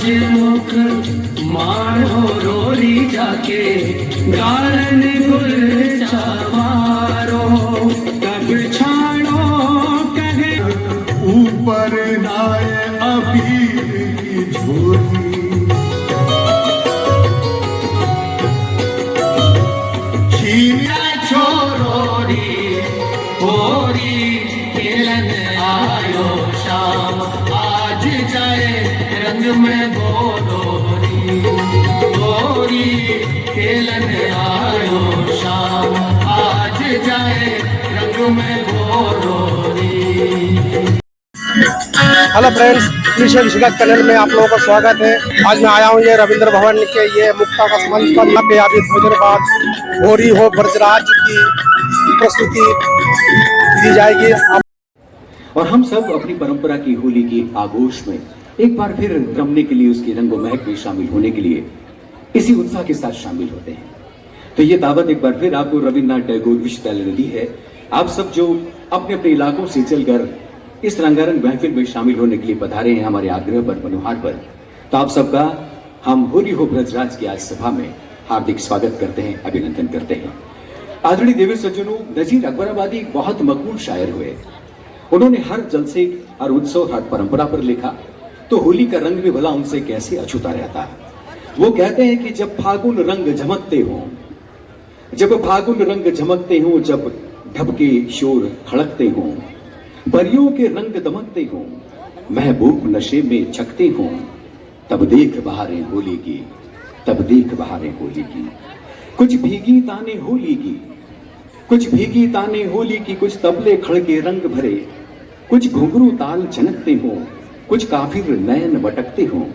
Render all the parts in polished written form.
मुख मारो रोरी जाके गालन गुल चावारो कब छाड़ो कहे ऊपर नाय अबीर की झोली छीना छोरोरी होरी खेलन आयो शाम आज जाए रंग में गोरी गोरी खेलन आयो शाम आज जाए रंग में गोरी। हेलो फ्रेंड्स, कृषि विश्व चैनल में आप लोगों का स्वागत है। आज मैं आया हूँ ये रविंद्र भवन के ये मुक्ताकाश मंच पर। यहाँ पे अभी थोड़ी देर बाद होरी हो ब्रजराज की प्रस्तुति दी जाएगी। और हम सब अपनी परंपरा की होली की आगोश में एक बार फिर रमने के लिए, उसकी रंगो महक में शामिल होने के लिए इसी उत्साह के साथ शामिल होते हैं। तो ये दावत एक बार फिर आपको रविन्द्रनाथ टैगोर विश्वविद्यालय ने दी है। आप सब जो अपने अपने इलाकों से चलकर इस रंगारंग महफिल में शामिल होने के लिए पधारे हैं हमारे आग्रह पर, मनोहार पर, तो आप सबका हम होली हो ब्रजराज की आज सभा में हार्दिक स्वागत करते हैं, अभिनंदन करते हैं। आदरणीय देवी सज्जनों, नजीर अकबराबादी बहुत मकबूल शायर हुए। उन्होंने हर जलसे, हर उत्सव, हर परंपरा पर लिखा, तो होली का रंग भी भला उनसे कैसे अछूता रहता है। वो कहते हैं कि जब फागुन रंग झमकते हो, जब फागुन रंग झमकते हो, जब ढबके शोर खड़कते हो, परियों के रंग दमकते हो, महबूब नशे में छकते हो, तब देख बहारें होली की, तब देख बहारें होली की। कुछ भीगी ताने होली की, कुछ भीगी ताने होली की, कुछ तबले खड़के रंग भरे, कुछ घुंघरू ताल झनकते हो, कुछ काफिर नयन बटकते हो,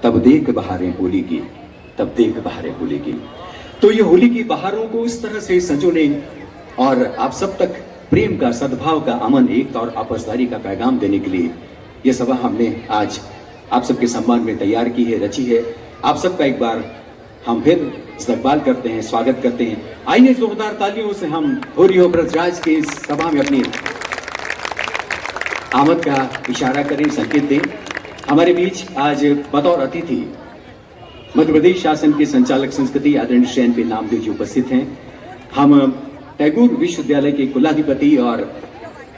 तब देख बहारें होली की, तब देख बहारें होली की। तो ये होली की बहारों को इस तरह से संजोने और आप सब तक प्रेम का, सद्भाव का, अमन, एकता और आपसदारी का पैगाम देने के लिए ये सभा हमने आज आप सबके सम्मान में तैयार की है, रची है। आप सबका एक बार हम फिर इस्तकबाल करते हैं, स्वागत करते हैं। आइए जोरदार तालियों से हम होरी हो ब्रजराज की इस सभा में अपनी आमद का इशारा करें, संकेत दें। हमारे बीच आज बतौर अतिथि मध्य प्रदेश शासन के संचालक संस्कृति आदरणीय श्री एन.पी. नामदेव जी उपस्थित हैं। हम टैगोर विश्वविद्यालय के कुलाधिपति और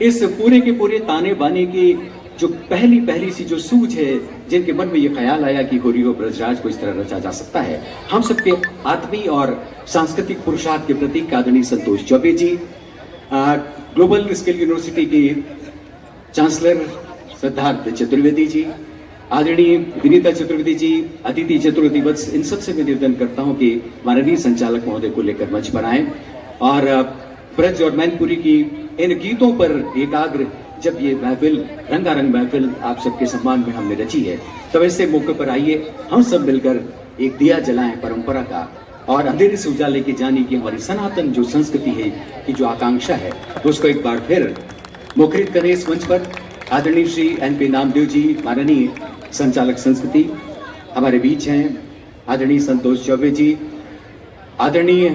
इस पूरे के पूरे ताने बाने की जो पहली सी जो सूझ है, जिनके मन में ये ख्याल आया कि होरी हो ब्रजराज को इस तरह रचा जा सकता है, हम सबके आत्मीय और सांस्कृतिक पुरुषार्थ के प्रतीक आदरणीय संतोष चौबे जी, ग्लोबल स्किल यूनिवर्सिटी के चांसलर सिद्धार्थ चतुर्वेदी जी, आदरणीय विनीता चतुर्वेदी जी, अदिति चतुर्वेदी, बस इन सबसे मैं निवेदन करता हूं कि माननीय संचालक महोदय को लेकर मंच पर आए और ब्रज और मैनपुरी की इन गीतों पर एकाग्र जब ये महफिल, रंगारंग महफिल आप सबके सम्मान में हमने रची है, तब ऐसे मौके पर आइए हम सब मिलकर एक दिया जलाएं परंपरा का और अंधेरे से उजाले के जाने की हमारी सनातन जो संस्कृति है, की जो आकांक्षा है, तो उसको एक बार फिर मुखरित करें इस मंच पर। आदरणीय श्री एन.पी. नामदेव जी, माननीय संचालक संस्कृति हमारे बीच हैं। आदरणीय संतोष चौबे जी, आदरणीय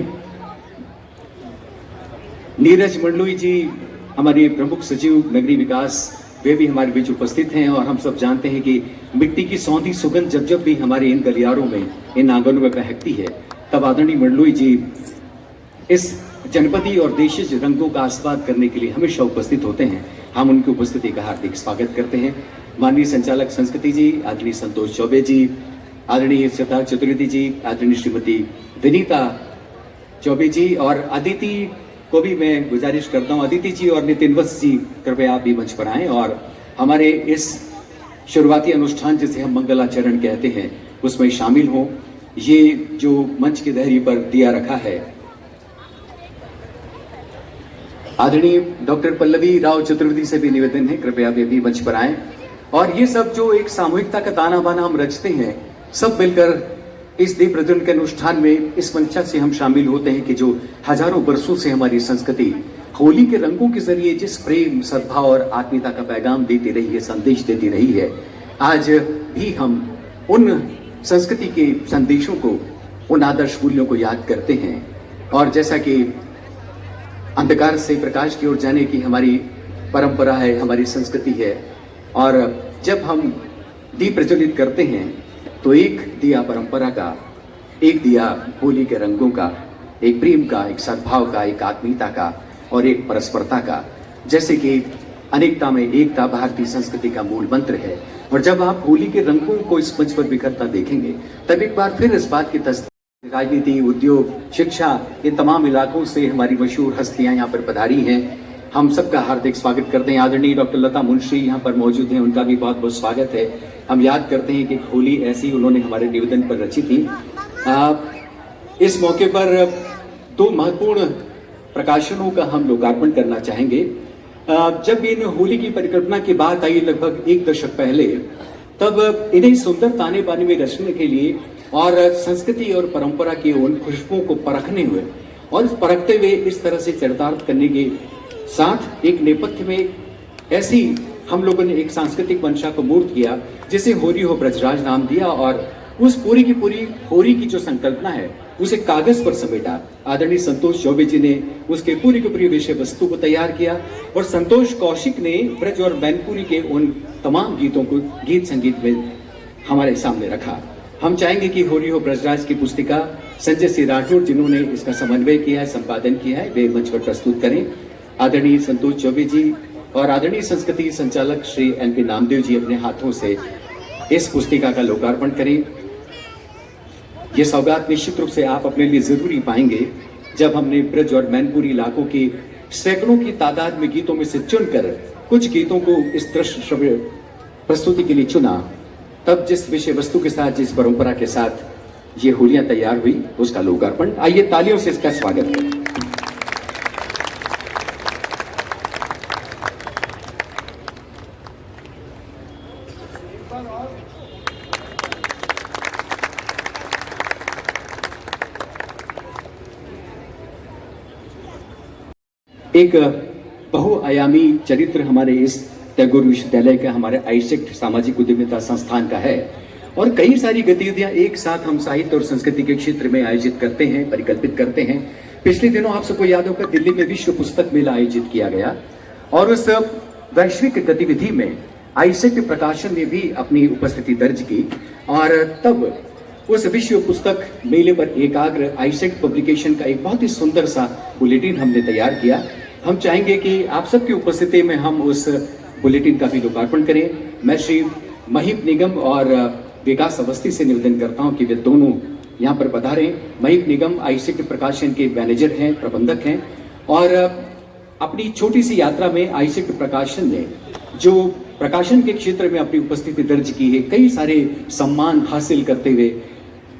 नीरज मंडलोई जी, हमारे प्रमुख सचिव नगरीय विकास, वे भी हमारे बीच उपस्थित हैं। और हम सब जानते हैं कि मिट्टी की सौंधी सुगंध जब जब भी हमारे इन गलियारों में, इन आंगनों में महकती है, तब आदरणीय मंडलोई जी इस जनपदी और देशीय रंगों का आस्वाद करने के लिए हमेशा उपस्थित होते हैं। हम उनकी उपस्थिति का हार्दिक स्वागत करते हैं। माननीय संचालक संस्कृति जी, आदरणीय संतोष चौबे जी, आदरणीय सिद्धार्थ चतुर्वेदी जी, आदरणीय श्रीमती विनीता चौबे जी और अदिति को भी मैं गुजारिश करता हूं, अदिति जी और नितिन वत्स जी, कृपया आप भी मंच पर आएं और हमारे इस शुरुआती अनुष्ठान जिसे हम मंगलाचरण कहते हैं उसमें शामिल हों। ये जो मंच की धैर्य पर दिया रखा है, आदरणीय डॉक्टर पल्लवी राव चतुर्वेदी से भी निवेदन है, कृपया वे भी मंच पर आएं। और ये सब जो एक सामूहिकता का ताना बाना हम रचते हैं, सब मिलकर इस दीप प्रज्वलन के अनुष्ठान में इस मंचा से हम शामिल होते हैं कि जो हजारों वर्षों से हमारी संस्कृति होली के रंगों के जरिए जिस प्रेम, सद्भाव और आत्मीयता का पैगाम देती रही है, संदेश देती रही है, आज भी हम उन संस्कृति के संदेशों को, उन आदर्श मूल्यों को याद करते हैं। और जैसा कि अंधकार से प्रकाश की ओर जाने की हमारी परंपरा है, हमारी संस्कृति है, और जब हम दीप प्रज्वलित करते हैं तो एक दिया परंपरा का, एक दिया होली के रंगों का, एक प्रेम का, एक सद्भाव का, एक आत्मीयता का और एक परस्परता का। जैसे कि अनेकता में एकता भारतीय संस्कृति का मूल मंत्र है। और जब आप होली के रंगों को इस मंच पर बिखरता देखेंगे तब एक बार फिर इस बात की तस्दीक, राजनीति, उद्योग, शिक्षा, इन तमाम इलाकों से हमारी मशहूर हस्तियां यहाँ पर पधारी हैं। हम सबका हार्दिक स्वागत करते हैं। आदरणीय डॉक्टर लता मुंशी यहाँ पर मौजूद हैं, उनका भी बहुत बहुत स्वागत है। हम याद करते हैं कि होली ऐसी उन्होंने हमारे निवेदन पर रची थी। इस मौके पर 2 महत्वपूर्ण प्रकाशनों का हम लोकार्पण करना चाहेंगे। जब इन होली की परिकल्पना की बात आई लगभग 1 दशक पहले, तब इन्हें सुंदर ताने बाने में रचने के लिए और संस्कृति और परंपरा की उन खुशबुओं को परखने हुए और परखते हुए इस तरह से चरितार्थ करने के साथ एक नेपथ्य में ऐसी हम लोगों ने एक सांस्कृतिक मंशा को मूर्त किया जिसे होरी हो ब्रजराज नाम दिया और उस पूरी की पूरी होरी की जो संकल्पना है उसे कागज पर समेटा। आदरणीय संतोष चौबे जी ने उसके पूरी की पूरी विषय वस्तु को तैयार किया और संतोष कौशिक ने ब्रज और मैनपुरी के उन तमाम गीतों को गीत संगीत में हमारे सामने रखा। हम चाहेंगे कि होरी हो ब्रजराज की पुस्तिका संजय सिंह राठौर जिन्होंने इसका समन्वय किया है, संपादन किया है, वे मंच पर प्रस्तुत करें। आदरणीय संतोष चौबे जी और आदरणीय संस्कृति संचालक श्री NP नामदेव जी अपने हाथों से इस पुस्तिका का लोकार्पण करें। ये सौगात निश्चित रूप से आप अपने लिए जरूरी पाएंगे। जब हमने ब्रज और मैनपुरी इलाकों के सैकड़ों की तादाद में गीतों में से चुनकर कुछ गीतों को इस दृश्य श्रव्य प्रस्तुति के लिए चुना, तब जिस विषय वस्तु के साथ, जिस परंपरा के साथ ये होलियां तैयार हुई, उसका लोकार्पण। आइए तालियों से इसका स्वागत करें। एक बहुआयामी चरित्र हमारे इस टैगोर विश्वविद्यालय का, हमारे आईसेक्ट सामाजिक उद्यमिता संस्थान का है और कई सारी गतिविधियां एक साथ हम साहित्य और संस्कृति के क्षेत्र में आयोजित करते हैं, परिकल्पित करते हैं। पिछले दिनों आप सबको याद होगा दिल्ली में विश्व पुस्तक मेला आयोजित किया गया और उस वैश्विक गतिविधि में आईसेक्ट प्रकाशन ने भी अपनी उपस्थिति दर्ज की और तब उस विश्व पुस्तक मेले पर एकाग्र आईसेक्ट पब्लिकेशन का एक बहुत ही सुंदर सा बुलेटिन हमने तैयार किया। हम चाहेंगे कि आप सबकी उपस्थिति में हम उस बुलेटिन का भी लोकार्पण करें। मैं श्री महीप निगम और विकास अवस्थी से निवेदन करता हूं कि वे दोनों यहाँ पर पधारें। महीप निगम आईसेक्ट प्रकाशन के मैनेजर हैं, प्रबंधक हैं और अपनी छोटी सी यात्रा में आईसेक्ट प्रकाशन ने जो प्रकाशन के क्षेत्र में अपनी उपस्थिति दर्ज की है, कई सारे सम्मान हासिल करते हुए,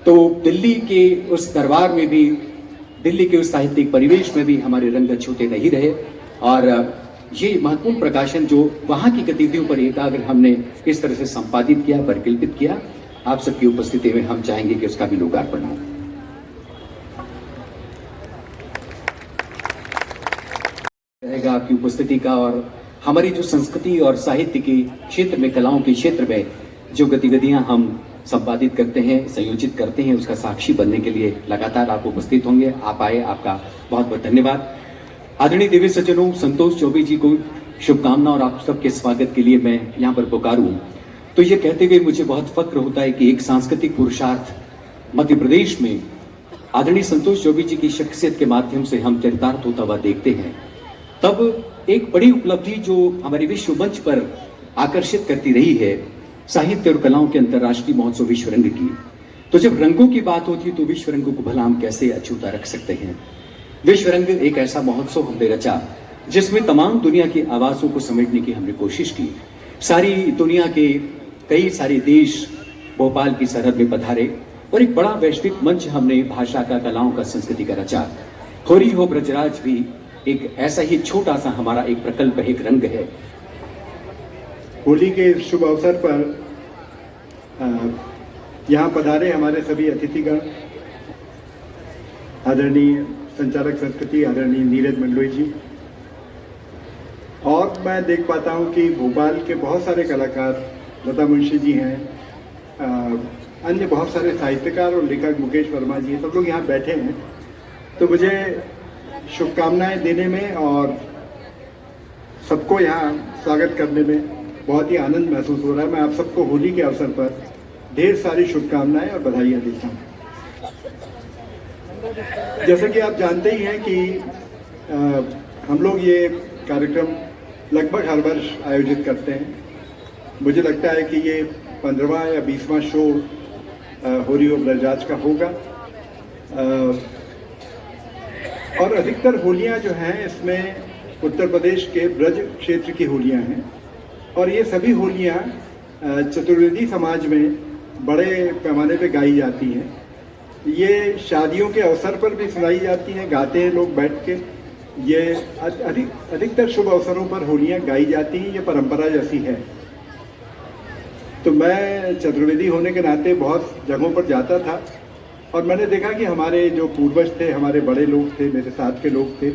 तो दिल्ली के उस दरबार में भी, दिल्ली के उस साहित्यिक परिवेश में भी हमारे रंग छूटे नहीं रहे और ये महत्वपूर्ण प्रकाशन जो वहां की गतिविधियों पर एकाग्र हमने इस तरह से संपादित किया, परिकल्पित किया, आप सबकी उपस्थिति में हम चाहेंगे कि उसका भी लोकार्पण हो। रहेगा आपकी उपस्थिति का और हमारी जो संस्कृति और साहित्य के क्षेत्र में, कलाओं के क्षेत्र में जो गतिविधियां हम संपादित करते हैं, संयोजित करते हैं, उसका साक्षी बनने के लिए लगातार आप उपस्थित होंगे। आप आए, आपका बहुत बहुत धन्यवाद। आदरणीय दिव्य सज्जनों, संतोष चौबे जी को शुभकामना और आप सबके स्वागत के लिए मैं यहाँ पर पुकारूं तो ये कहते हुए मुझे बहुत फक्र होता है कि एक सांस्कृतिक पुरुषार्थ मध्य प्रदेश में आदरणीय संतोष चौबे जी की शख्सियत के माध्यम से हम चरितार्थ होता हुआ देखते हैं। तब एक बड़ी उपलब्धि जो हमारे विश्व मंच पर आकर्षित करती रही है, साहित्य और कलाओं के अंतर्राष्ट्रीय महोत्सव विश्व रंग की। तो जब रंगों की बात होती है तो विश्व रंग को भला हम कैसे अछूता रख सकते हैं। विश्व रंग एक ऐसा महोत्सव हमने रचा जिसमें तमाम दुनिया की आवाजों को समेटने की हमने कोशिश की। सारी दुनिया के कई सारे देश भोपाल की सरहद में पधारे और एक बड़ा वैश्विक मंच हमने भाषा का, कलाओं का, संस्कृति का रचा। होरी हो ब्रजराज भी एक ऐसा ही छोटा सा हमारा एक प्रकल्प, एक रंग है। होली के शुभ अवसर पर यहाँ पधारे हमारे सभी अतिथिगण, आदरणीय संचालक संस्कृति आदरणीय नीरज मंडलोई जी, और मैं देख पाता हूँ कि भोपाल के बहुत सारे कलाकार, लता मुंशी जी हैं, अन्य बहुत सारे साहित्यकार और लेखक मुकेश वर्मा जी, सब लोग यहाँ बैठे हैं। तो मुझे शुभकामनाएं देने में और सबको यहाँ स्वागत करने में बहुत ही आनंद महसूस हो रहा है। मैं आप सबको होली के अवसर पर ढेर सारी शुभकामनाएं और बधाइयां देता हूं। जैसे कि आप जानते ही हैं कि हम लोग ये कार्यक्रम लगभग हर वर्ष आयोजित करते हैं। मुझे लगता है कि ये 15वां या 20वां शो होरी हो ब्रजराज का होगा। और अधिकतर होलियां जो हैं इसमें उत्तर प्रदेश के ब्रज क्षेत्र की होलियां हैं और ये सभी होलियां चतुर्वेदी समाज में बड़े पैमाने पे गाई जाती हैं। ये शादियों के अवसर पर भी सुनाई जाती हैं, गाते हैं लोग बैठ के। ये अधिकतर शुभ अवसरों पर होलियां गाई जाती हैं, ये परंपरा जैसी है। तो मैं चतुर्वेदी होने के नाते बहुत जगहों पर जाता था और मैंने देखा कि हमारे जो पूर्वज थे, हमारे बड़े लोग थे, मेरे साथ के लोग थे,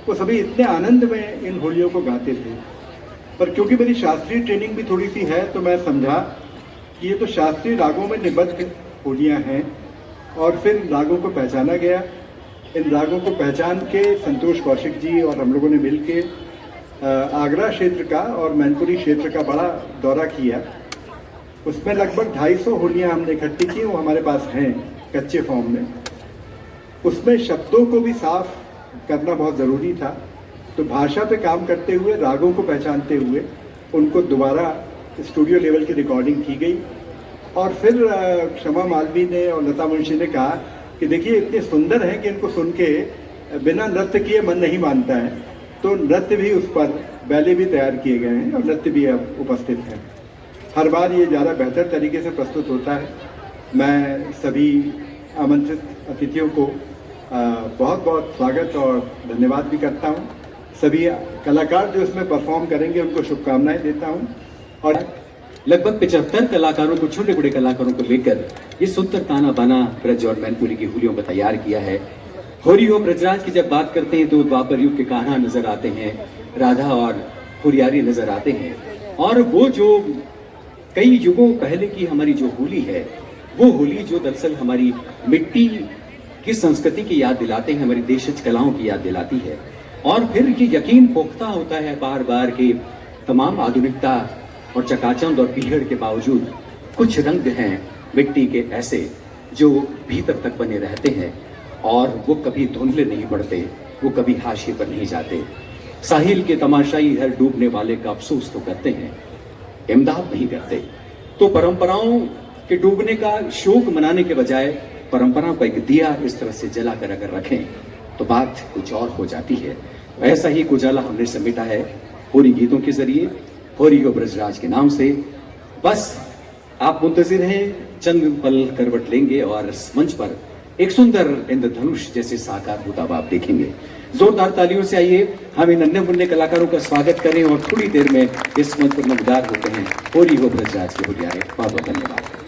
वो सभी इतने आनंद में इन होलियों को गाते थे। पर क्योंकि मेरी शास्त्रीय ट्रेनिंग भी थोड़ी सी है तो मैं समझा कि ये तो शास्त्रीय रागों में निबद्ध होलियां हैं और फिर रागों को पहचाना गया। इन रागों को पहचान के संतोष कौशिक जी और हम लोगों ने मिलके आगरा क्षेत्र का और मैनपुरी क्षेत्र का बड़ा दौरा किया। उसमें लगभग 250 होलियां हमने इकट्ठी की, वो हमारे पास हैं कच्चे फॉर्म में। उसमें शब्दों को भी साफ करना बहुत ज़रूरी था, तो भाषा पे काम करते हुए, रागों को पहचानते हुए उनको दोबारा स्टूडियो लेवल की रिकॉर्डिंग की गई। और फिर क्षमा मालवी ने और लता मुंशी ने कहा कि देखिए इतने सुंदर हैं कि इनको सुन के बिना नृत्य किए मन नहीं मानता है। तो नृत्य भी उस पर बैले भी तैयार किए गए हैं और नृत्य भी अब उपस्थित है। हर बार ये ज़्यादा बेहतर तरीके से प्रस्तुत होता है। मैं सभी आमंत्रित अतिथियों को बहुत बहुत स्वागत और धन्यवाद भी करता हूँ। सभी कलाकार जो इसमें परफॉर्म करेंगे उनको शुभकामनाएं देता हूँ। और लगभग 75 कलाकारों को, छोटे बड़े कलाकारों को लेकर ये सुंदर ताना बाना ब्रज और मैनपुरी की होलियों को तैयार किया है। होरी हो ब्रजराज की जब बात करते हैं तो द्वापर युग के कान्हा नजर आते हैं, राधा और हुरियारी नजर आते हैं। और वो जो कई युगों पहले की हमारी जो होली है, वो होली जो दरअसल हमारी मिट्टी की संस्कृति की याद दिलाते हैं, हमारी देशज कलाओं की याद दिलाती है। और फिर ये यकीन पुख्ता होता है बार बार कि तमाम आधुनिकता और चकाचौंध और पीहड़ के बावजूद कुछ रंग हैं मिट्टी के ऐसे जो भीतर तक बने रहते हैं और वो कभी धुंधले नहीं पड़ते, वो कभी हाशिए पर नहीं जाते। साहिल के तमाशाई हर डूबने वाले का अफसोस तो करते हैं, इमदाद नहीं करते। तो परंपराओं के डूबने का शोक मनाने के बजाय परंपरा को एक दिया इस तरह से जला कर अगर रखें तो बात कुछ और हो जाती है। ऐसा ही उजाला हमने समेटा है होरी गीतों के जरिए, होरी हो ब्रजराज के नाम से। बस आप मुंतजिर हैं, चंद पल करवट लेंगे और इस मंच पर एक सुंदर इंद्रधनुष जैसे साकार होता हुआ आप देखेंगे। जोरदार तालियों से आइए हम इन नन्हे मुन्ने कलाकारों का स्वागत करें और थोड़ी देर में इस मंच पर नमदार होते हैं होरी हो ब्रजराज के होलियारे। बहुत बहुत धन्यवाद।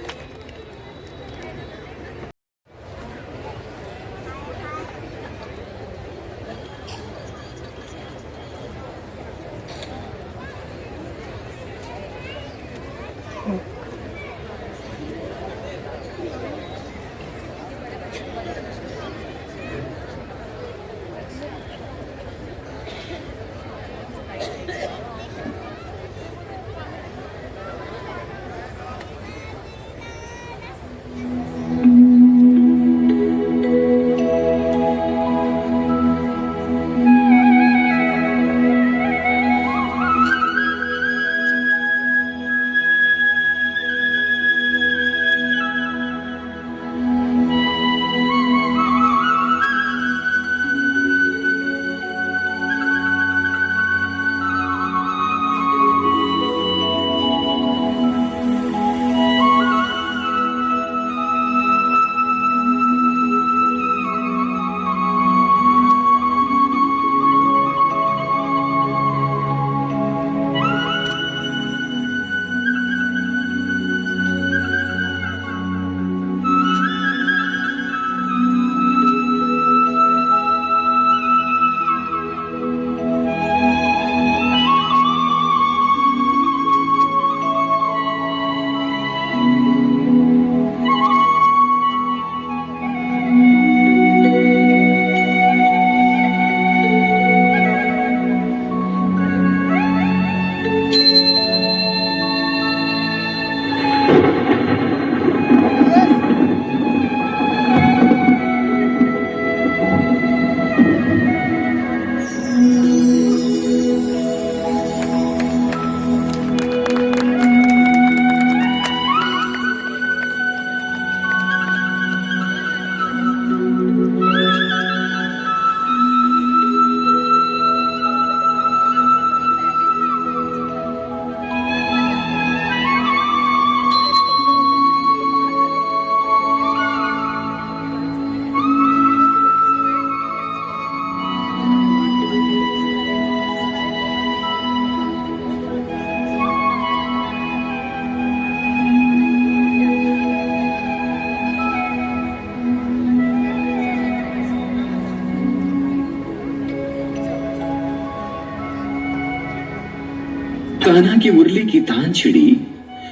कान्हा की मुरली की तान छिड़ी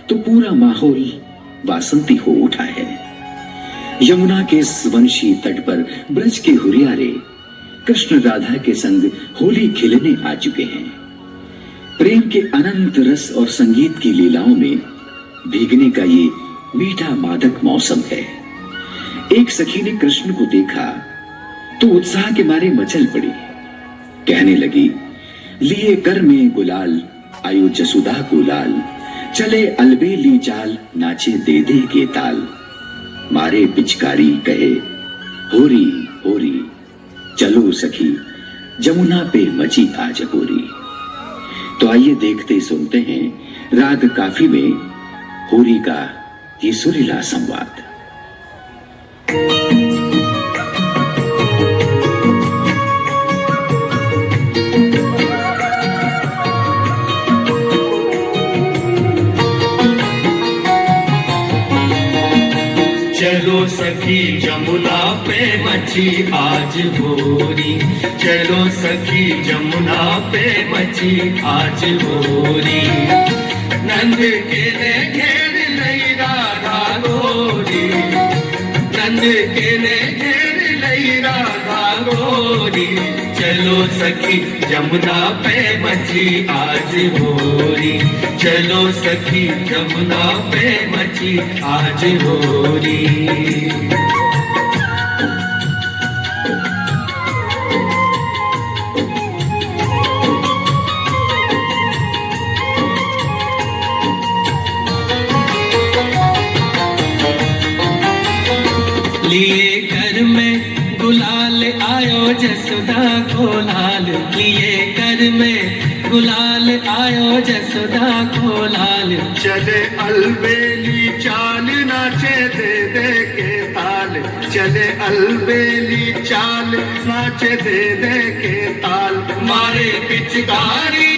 तो पूरा माहौल वासंती हो उठा है। यमुना के इस वंशी तट पर ब्रज के हुरियारे कृष्ण राधा के संग होली खेलने आ चुके हैं। प्रेम के अनंत रस और संगीत की लीलाओं में भीगने का ये मीठा मादक मौसम है। एक सखी ने कृष्ण को देखा तो उत्साह के मारे मचल पड़ी, कहने लगी, लिए कर में गुलाल आयो जसुदा को लाल, चले अलबेली चाल नाचे दे दे के ताल, मारे पिचकारी कहे होरी होरी, चलो सखी जमुना पे मची आज होरी। तो आइए देखते सुनते हैं राग काफी में होरी का ये सुरीला संवाद। चलो सखी जमुना पे मची आज होरी, चलो सखी जमुना पे मची आज होरी, नंद के ने घेर लई राधा गोरी, नंद के ने घेर लई राधा गोरी, चलो सखी जमुना पे मची आज होरी, चलो सखी जमुना पे मची आज होरी। लिए कर में गुलाल आयो जसोदा को लाल, लिए कर में गुलाल आयो जसोदा को लाल, चले अलबेली चाल नाचे दे दे के ताल, चले अलबेली चाल नाचे दे दे के ताल, मारे पिचकारी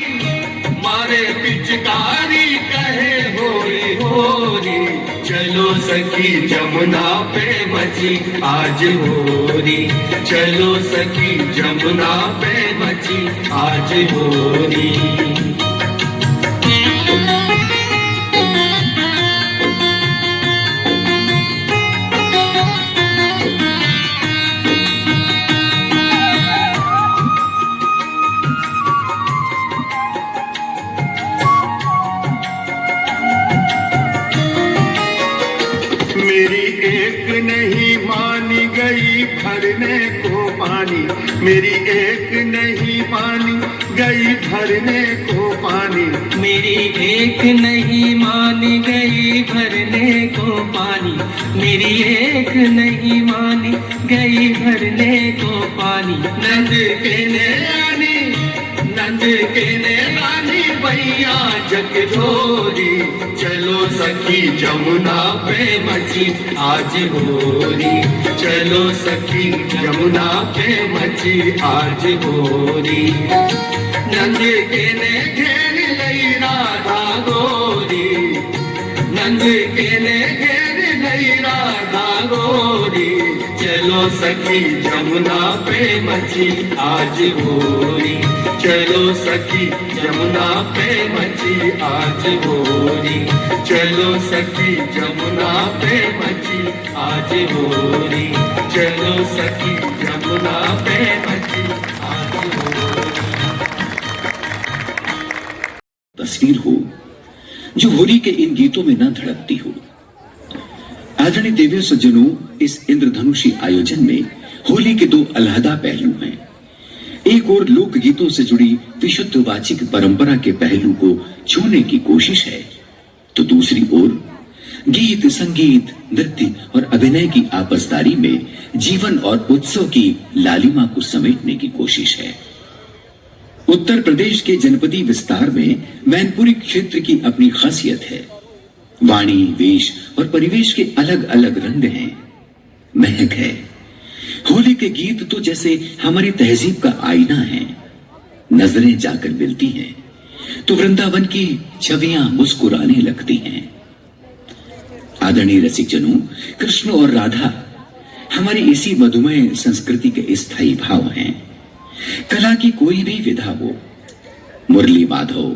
कहे होरी होरी, चलो सखी जमुना पे मची आज होरी, चलो सखी जमुना पे मची आज होरी। मेरी एक नहीं मानी गई भरने को पानी, मेरी एक नहीं मानी गई भरने को पानी, मेरी एक नहीं मानी गई भरने को पानी, मेरी एक नहीं मानी गई भरने को पानी, नंद के ने रानी भैया जग छोरी, चलो सखी जमुना पे मची आज होरी, चलो सखी जमुना पे मची आज होरी, नंद के ने घेर लई राधा गोरी, नंद के ने घेर लई राधा गोरी, चलो सखी जमुना पे मची आज होरी, चलो सखी जमुना पे मची आज होरी, चलो सखी जमुना पे मची आज होरी, चलो सखी जमुना पे मची आज होरी। तस्वीर हो जो होली के इन गीतों में न धड़कती हो। आदरणीय देवी सज्जनों, इस इंद्रधनुषी आयोजन में होली के दो अलहदा पहलू हैं। एक और लोक गीतों से जुड़ी विशुद्ध वाचिक परंपरा के पहलू को छूने की कोशिश है, तो दूसरी ओर गीत, संगीत, नृत्य और अभिनय की आपसदारी में जीवन और उत्सव की लालिमा को समेटने की कोशिश है। उत्तर प्रदेश के जनपदी विस्तार में मैनपुरी क्षेत्र की अपनी खासियत है। वाणी, वेश और परिवेश के अलग अलग रंग हैं, महक है। होली के गीत तो जैसे हमारी तहजीब का आईना है। नजरें जाकर मिलती हैं तो वृंदावन की छवियां मुस्कुराने लगती हैं। आदरणीय रसिक जनों, कृष्ण और राधा हमारी इसी मधुमेह संस्कृति के स्थायी भाव हैं। कला की कोई भी विधा हो, मुरली माधव,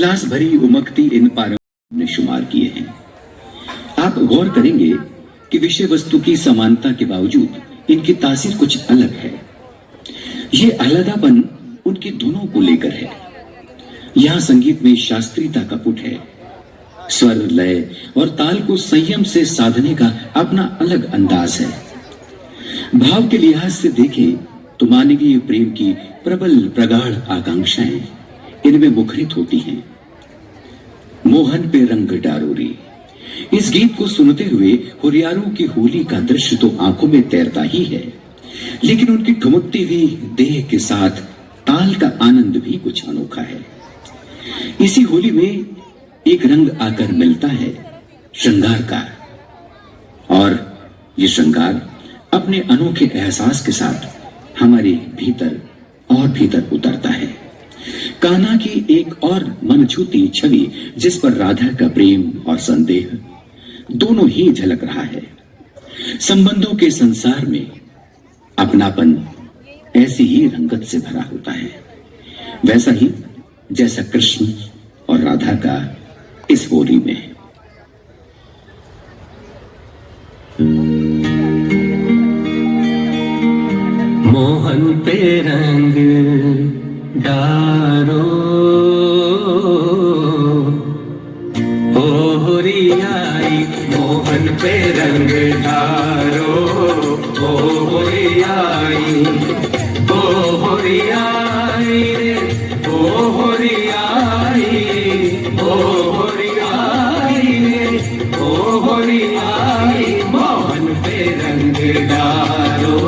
उल्लास भरी उमकती इन पारों ने शुमार किए हैं। आप गौर करेंगे कि विषय वस्तु की समानता के बावजूद इनकी तासीर कुछ अलग है। ये अलगापन उनके दोनों को लेकर है। यहां संगीत में शास्त्रीयता का पुट है। स्वर, लय और ताल को संयम से साधने का अपना अलग अंदाज है। भाव के लिहाज से देखें तो मानवीय प्रेम की प्रबल प्रगाढ़ आकांक्षाएं इनमें मुखरित होती हैं। मोहन पे रंग डारोरी, इस गीत को सुनते हुए हुरियारों की होली का दृश्य तो आंखों में तैरता ही है, लेकिन उनकी ठुमकती हुई देह के साथ ताल का आनंद भी कुछ अनोखा है। इसी होली में एक रंग आकर मिलता है श्रृंगार का, और ये श्रृंगार अपने अनोखे एहसास के साथ हमारे भीतर और भीतर उतरता है। कान्हा की एक और मन छूती छवि, जिस पर राधा का प्रेम और संदेह दोनों ही झलक रहा है। संबंधों के संसार में अपनापन ऐसी ही रंगत से भरा होता है, वैसा ही जैसा कृष्ण और राधा का इस होली में। मोहन पे रंग डारो ओ होरियाई, मोहन पे रंग डारो ओ होरियाई, ओ होरियाई रे ओ होरियाई, ओ होरियाई रे ओ होरियाई, मोहन पे रंग डारो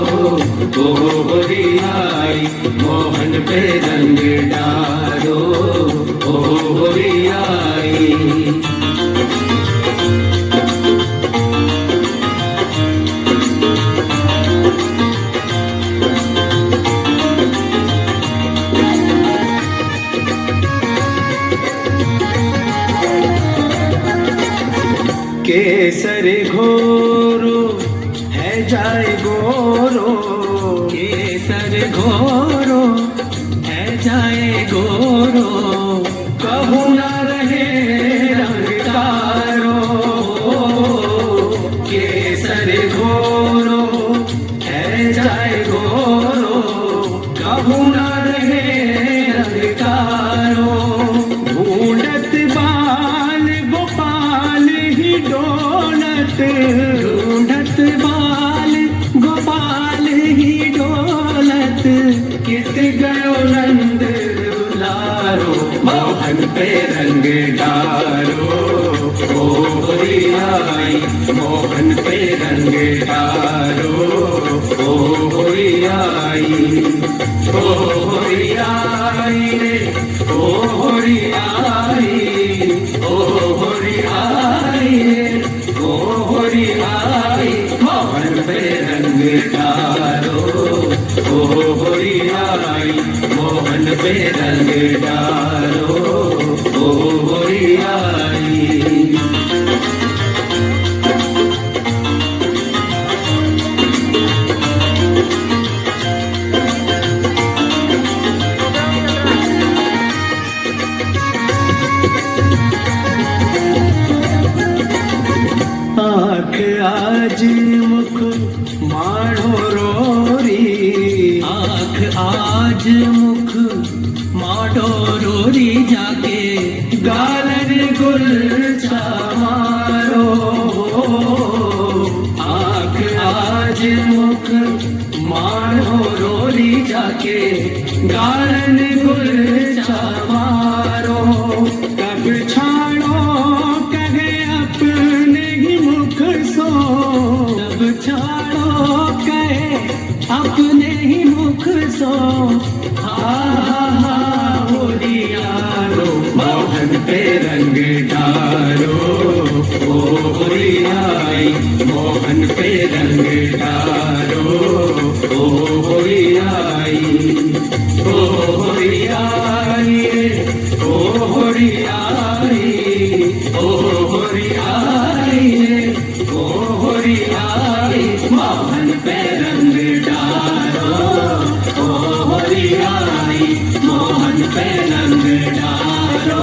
ओ होरियाई, मोहन पे रंग डारो ओ होरियाई। केसर घोरो है जाए गोरो, केसर घोरो है जाए गोरो, कहूँ न रहे रंगकारो। केसर घोरो है जाए गोरो, कहूँ न रहे रंगकारो। ढूंढत बाल गोपाल ही डोलत, ढूंढत बाल गोपाल ही डोलत, कित गयो नंद दुलारो, मोहन पे रंग डारो ओ होरियाई, मोहन पे रंग डारो ओ होरियाई, ओ होरियाई रे ओ होरियाई, ओ होरियाई रे ओ होरियाई, मोहन पे रंग डारो ओ होरियाई, मोहन पे रंग डारो ओ होरियाई। आँख आज मुख मारो रोरी, आँख आज मुख मारो रोरी, जाके गालर गुलछा मारो। आँख आज मुख मारो रोरी, जाके गालन गुलछा मारो। कब छाड़ो कहे अपने ही मुख सो, कब छाड़ो कहे अपने ही मुख सो। हा हा हा होरियारो, मोहन पे रंग डारो ओ होरियाई, मोहन पे रंग डारो ओ होरियाई, ओ होरियाई रे ओ होरियाई, ओ होरियाई रे ओ होरियाई, मोहन पे रंग डारो ओ होरियाई, मोहन पे रंग डारो डालो,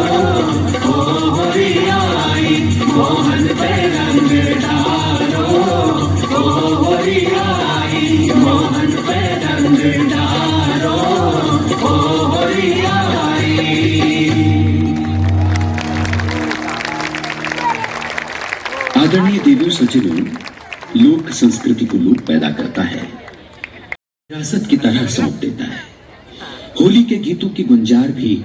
ओ होरी आई, मोहन पे रंग डालो, ओ होरी आई, मोहन पे रंग डालो, ओ होरी आई। आदरणीय देवी सज्जनों, लोक संस्कृति को लोक पैदा करता है, विरासत की तरह सौंप देता है। होली के गीतों की गुंजार भी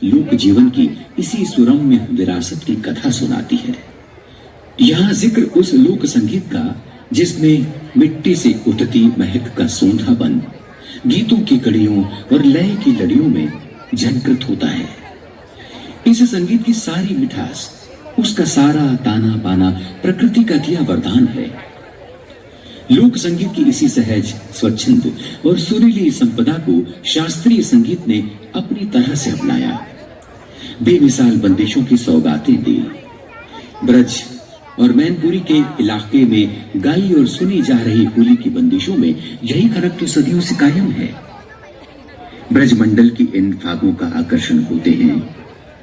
लोक जीवन की इसी सुरम्य विरासत की कथा सुनाती है। यहाँ जिक्र उस लोक संगीत का जिसमें मिट्टी से उठती महक का सोंधापन गीतों की कड़ियों और लय की लड़ियों में झनकृत होता है। इस संगीत की सारी मिठास, उसका सारा ताना बाना प्रकृति का दिया वरदान है। लोक संगीत की इसी सहज, स्वच्छंद और सुरीली संपदा को शास्त्रीय संगीत ने अपनी तरह से अपनाया, बेमिसाल बंदिशों की सौगातें दी। ब्रज और मैनपुरी के इलाके में गाई और सुनी जा रही होली की बंदिशों में यही खनक तो सदियों से कायम है। ब्रजमंडल की इन फागों का आकर्षण होते हैं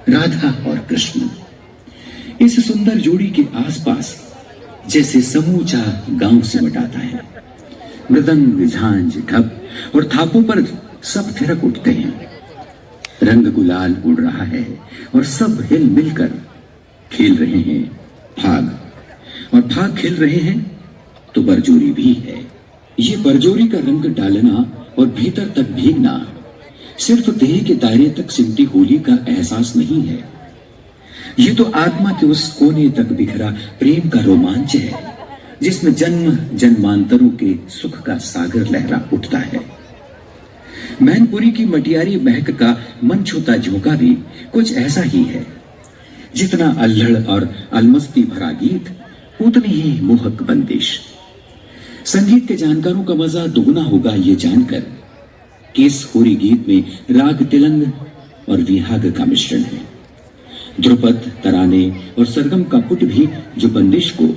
राधा और कृष्ण। इस सुंदर जोड़ी के आसपास जैसे समूचा गांव सिमट आता है। मृदंग, झांझ, ढप और थापों पर सब थिरक उठते हैं। रंग गुलाल उड़ रहा है और सब हिल मिलकर खेल रहे हैं फाग, और फाग खेल रहे हैं तो बरजोरी भी है। ये बरजोरी का रंग डालना और भीतर तक भीगना सिर्फ देह के दायरे तक सिमटी होली का एहसास नहीं है, ये तो आत्मा के उस कोने तक बिखरा प्रेम का रोमांच है जिसमें जन्म जन्मांतरों के सुख का सागर लहरा उठता है। मैनपुरी की मटियारी महक का मन छूता झोंका भी कुछ ऐसा ही है। जितना अल्हड़ और अलमस्ती भरा गीत, उतनी ही मोहक बंदिश। संगीत के जानकारों का मजा दुगना होगा ये जानकर कि इस होरी गीत में राग तिलंग और विहाग का मिश्रण है। ध्रुपद, तराने और सरगम का पुट भी जो बंदिश को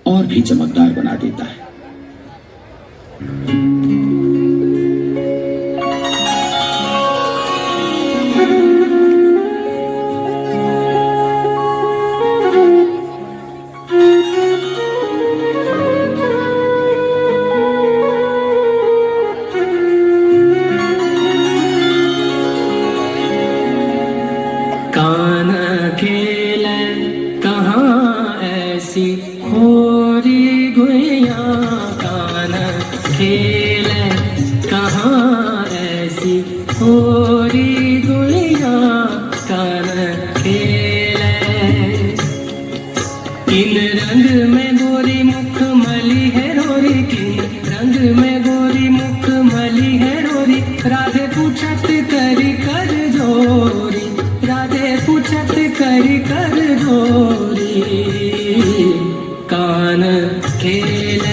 और भी चमकदार बना देता है। कान खेल कहाँ ऐसी होरी गुइया, कान खेल कहाँ ऐसी होरी गुइया, कान खेल किन रंग में गोरी मुख मली है रोरी, किन रंग में गोरी मुख मली है रोरी, राधे पूछत करी कर जोरी, राधे पूछत करी कर जोरी, कान खेल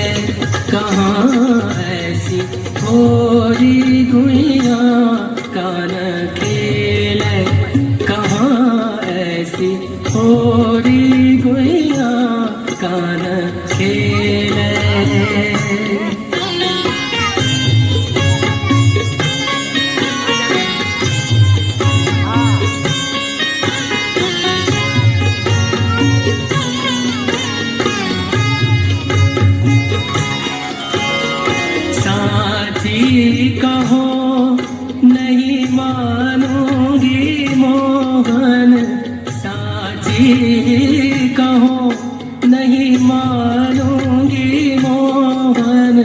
कहाँ ऐसी होरी गुइया, कान खेल कहाँ ऐसी होरी गुइया, कान खेल। कहो नहीं मानूंगी मोहन, साची कहो नहीं मानूंगी मोहन,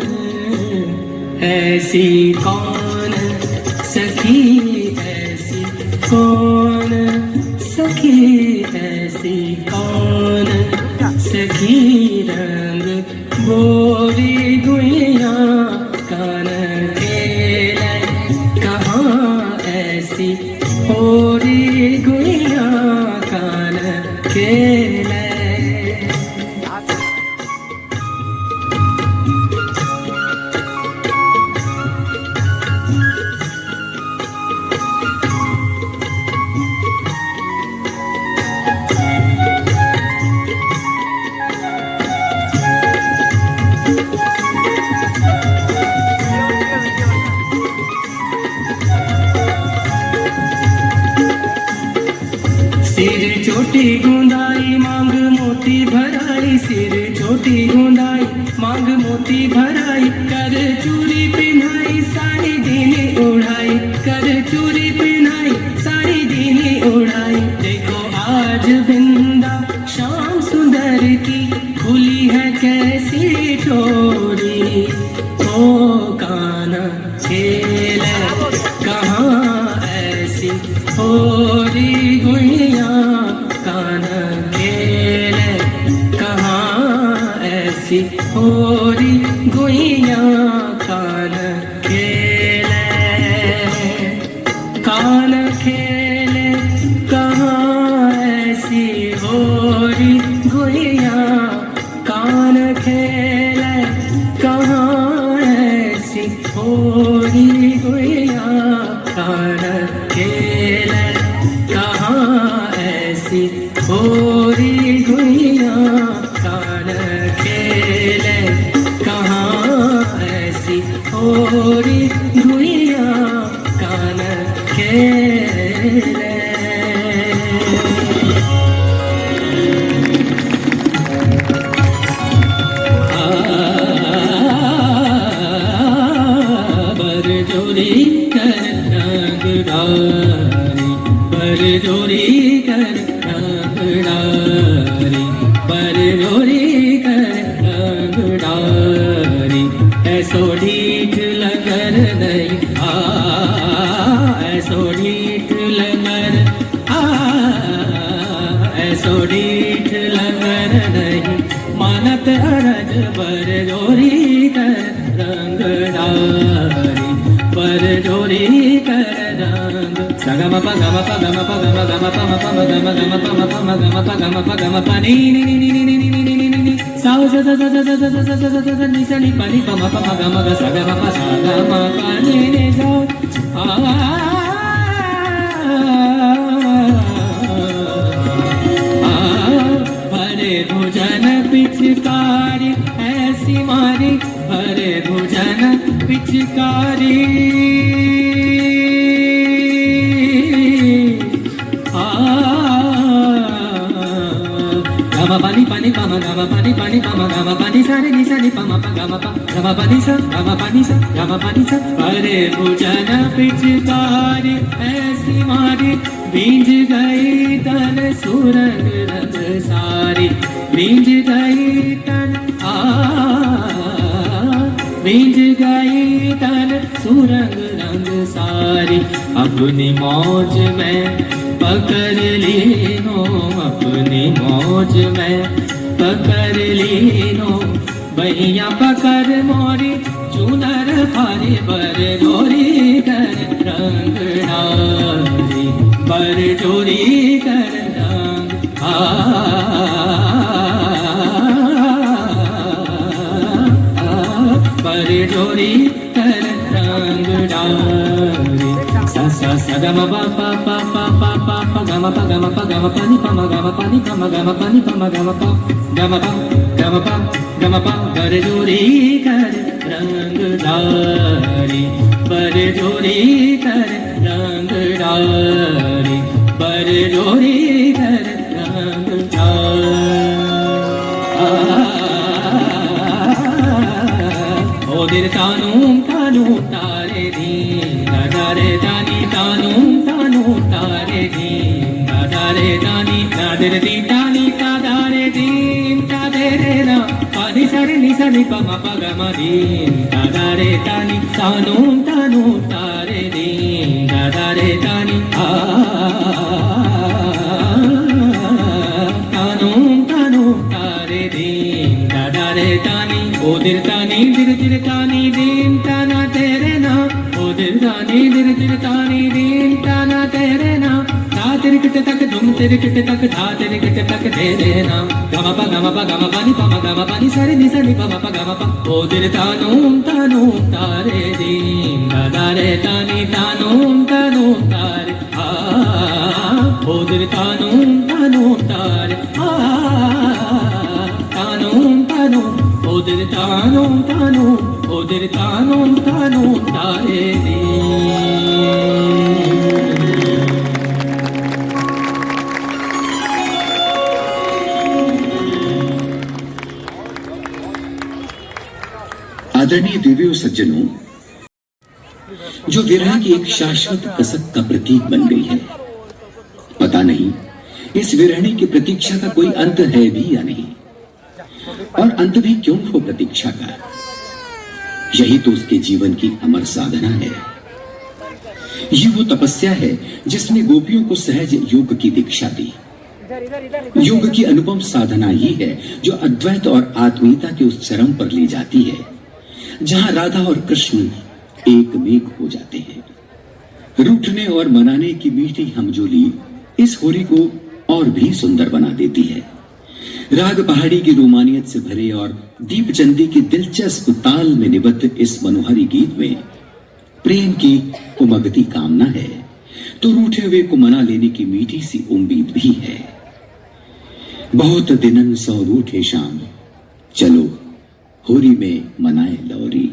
ऐसी कौन सखी, ऐसी कौन सखी, ऐसी कौन सखी, रंग गोरी गुइया, कान खेल कहाँ ऐसी होरी गुइया, कान खेल। मोती भराई सिर चोटी गुंदाई मांग मोती भराई कर चूड़ी पिन्हाई साड़ी दीनी उड़ाई कर चूड़ी पिन्हाई साड़ी दीनी उड़ाई देखो आज बिंदा शाम सुंदर की खुली है कैसी चोरी ओ काना खेल कहाँ ऐसी होरी गुइया काना खेल कहाँ ऐसी होरी गुइया काना खेल कहाँ ऐसी होरी गुइया कान खेल कहाँ ऐसी होरी गुइया कान खेल कहाँ ऐसी होरी गुइया कान खेल कहाँ ऐसी होरी गुइया कान खेल जोरी कर रंगदारी पर जोरी कर रंगदारी पर जोरी कर रंगदारी ऐसो ढीठ लगर नहीं ऐसो ढीठ लगर ऐसो ढीठ लगर नहीं मानत अरज पर जोरी कर रंगदारी पर जोरी कर रंग सगम पगम पगम पगम गम पम पम गम गम पम पम गम पगम पगम पनी नी नी नी नी नी नी नी नी साउ स स स स स स स स स नि स नि पनी पम पम गम ग सगम प सगम पनी नि सा भरे भुजन पिचकारी ऐसी मारी भरे भुजन पिचकारी गम पानी पानी पम गम पानी पानी पम गम पानी सारे नि सानी पम प गम प गम पानी सा गम पानी सा गम पानी सा भरे भुजन पिचकारी ऐसी मारी भींज गई तन सुरंग रंग सारी भींज गई तन भींज गई तन सुरंग रंग सारी अपनी मौज में पकड़ लीनो अपनी मौज में पकड़ लीनो बहिया पकड़ मोरी चुनर फारी पर जोरी कर रंग डारी पर जोरी कर रंग पर जोरी कर रंग डारी सा सा सा गम पा पा पा पा पा पा पा गम पा गम पा गम पानी पम गम पानी पम गम पानी पम गम पा गम पा गम पा गम पा कर जोरी कर रंग डारी पर जोरी कर रंग डारी पर जोरी कर रंग डारी ओदिर तानूम तानू तारे दीन दादारे दानी तानूम तानू तारे दीन दादारे दानी दादर दी तानी तादारे दीन तादेरे ना पानी सारे नि सानी पमा पगमा दीन दादारे तानी तानूम तानू तारे दीन दादारे तानी तानूम तानू तारे दीन दादारे तानी ओ दिल तानी दिल तानी दीन ताना तेरे ना ओ दिल तानी दिल तानी दीन ताना तेरे ना ता तेरे किट तक तुम तेरे किट तक धा तेरे किट तक तेरे ना गम पानी पम गम पानी सारे नि सानी पम प गम पा ओ दिल तानूम तारे दीन दादारे तानी तानूम तारे ओ दिल तानूम तारे तानूम ओदिर तानूम तारे आदरणीय देवियों सज्जनों, जो विरह की एक शाश्वत कसक का प्रतीक बन गई है, पता नहीं इस विरहणी की प्रतीक्षा का कोई अंत है भी या नहीं, और अंत भी क्यों हो प्रतीक्षा का। यही तो उसके जीवन की अमर साधना है। ये वो तपस्या है जिसने गोपियों को सहज योग की दीक्षा दी। योग की अनुपम साधना ही है जो अद्वैत और आत्मीयता के उस चरम पर ले जाती है जहां राधा और कृष्ण एक मेघ हो जाते हैं। रूठने और मनाने की मीठी हमजोली इस होली को और भी सुंदर बना देती है। राग पहाड़ी की रोमानियत से भरे और दीप चंदी की दिलचस्प ताल में निबद्ध इस मनोहरी गीत में प्रेम की उमगती कामना है, तो रूठे हुए को मना लेने की मीठी सी उम्मीद भी है। बहुत दिनन सौ रूठे शाम, चलो होली में मनाए लौरी।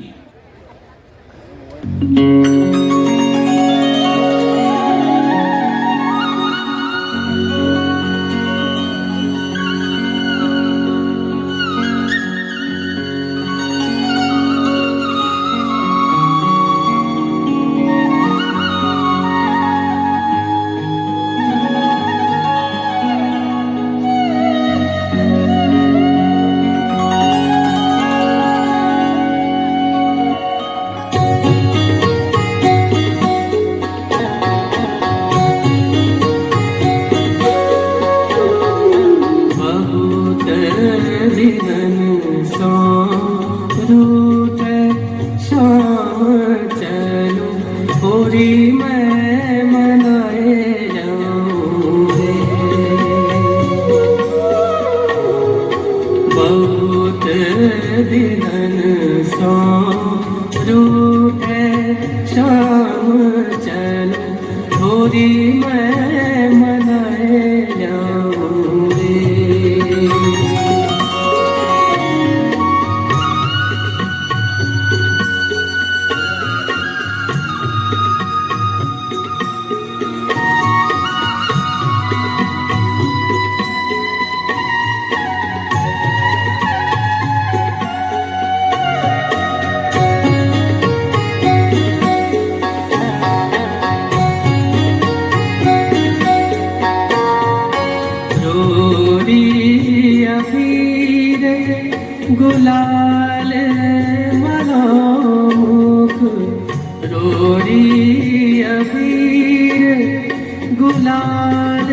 गुलाल मनोमुख रोरी अबीर गुलाल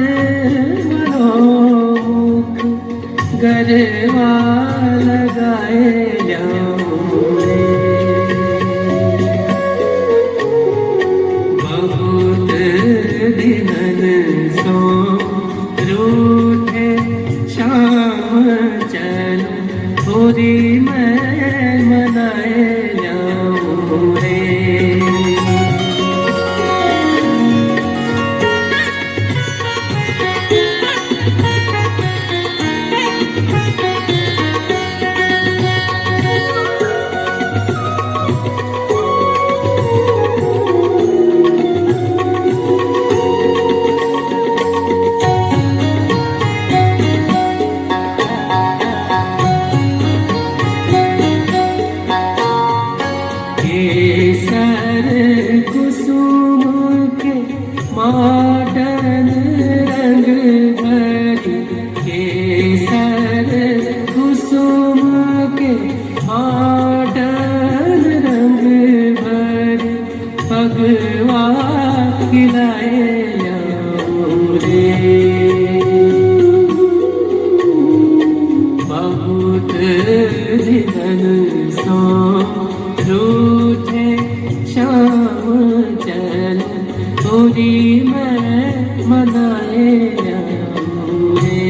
मनोमुख गरवा लगाए बहुत दिनन सो रूठे शाम चल होली मैं मनाए जाऊं रे। केसर कुसुम के मॉडर्न रंग भरी, केसर कुसुम के मॉडर्न रंग भरी भगवा खिलाए रे। बहुत दिनन सो रूठे शाम चल होली मैं मनाए जाऊं रे।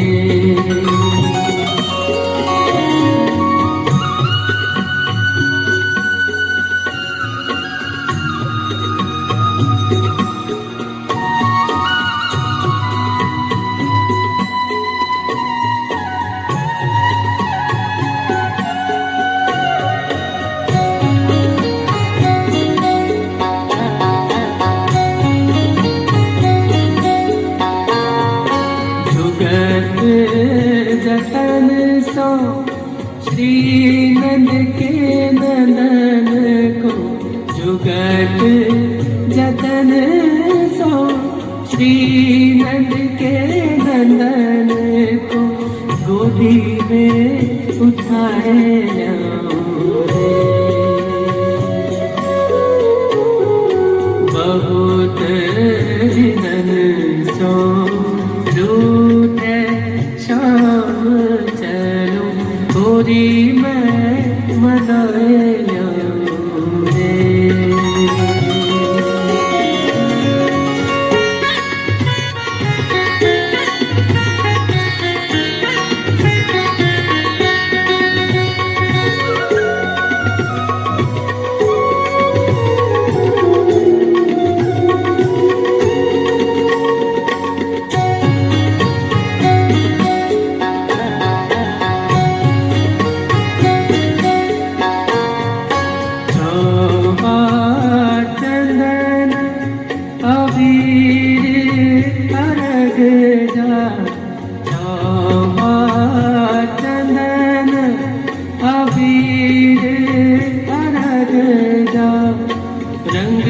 जतन सो श्री नंद के नंदन को जुगत जतन सो श्री नंद के नंदन को गोदी में उठाए लाओ रे। बहुत दिनन सो रूठे शाम चलो गोदी में मनाए लाओ रे। चंदन अबीर अर्घ जा चंदन अबीर अर्घ जा रंग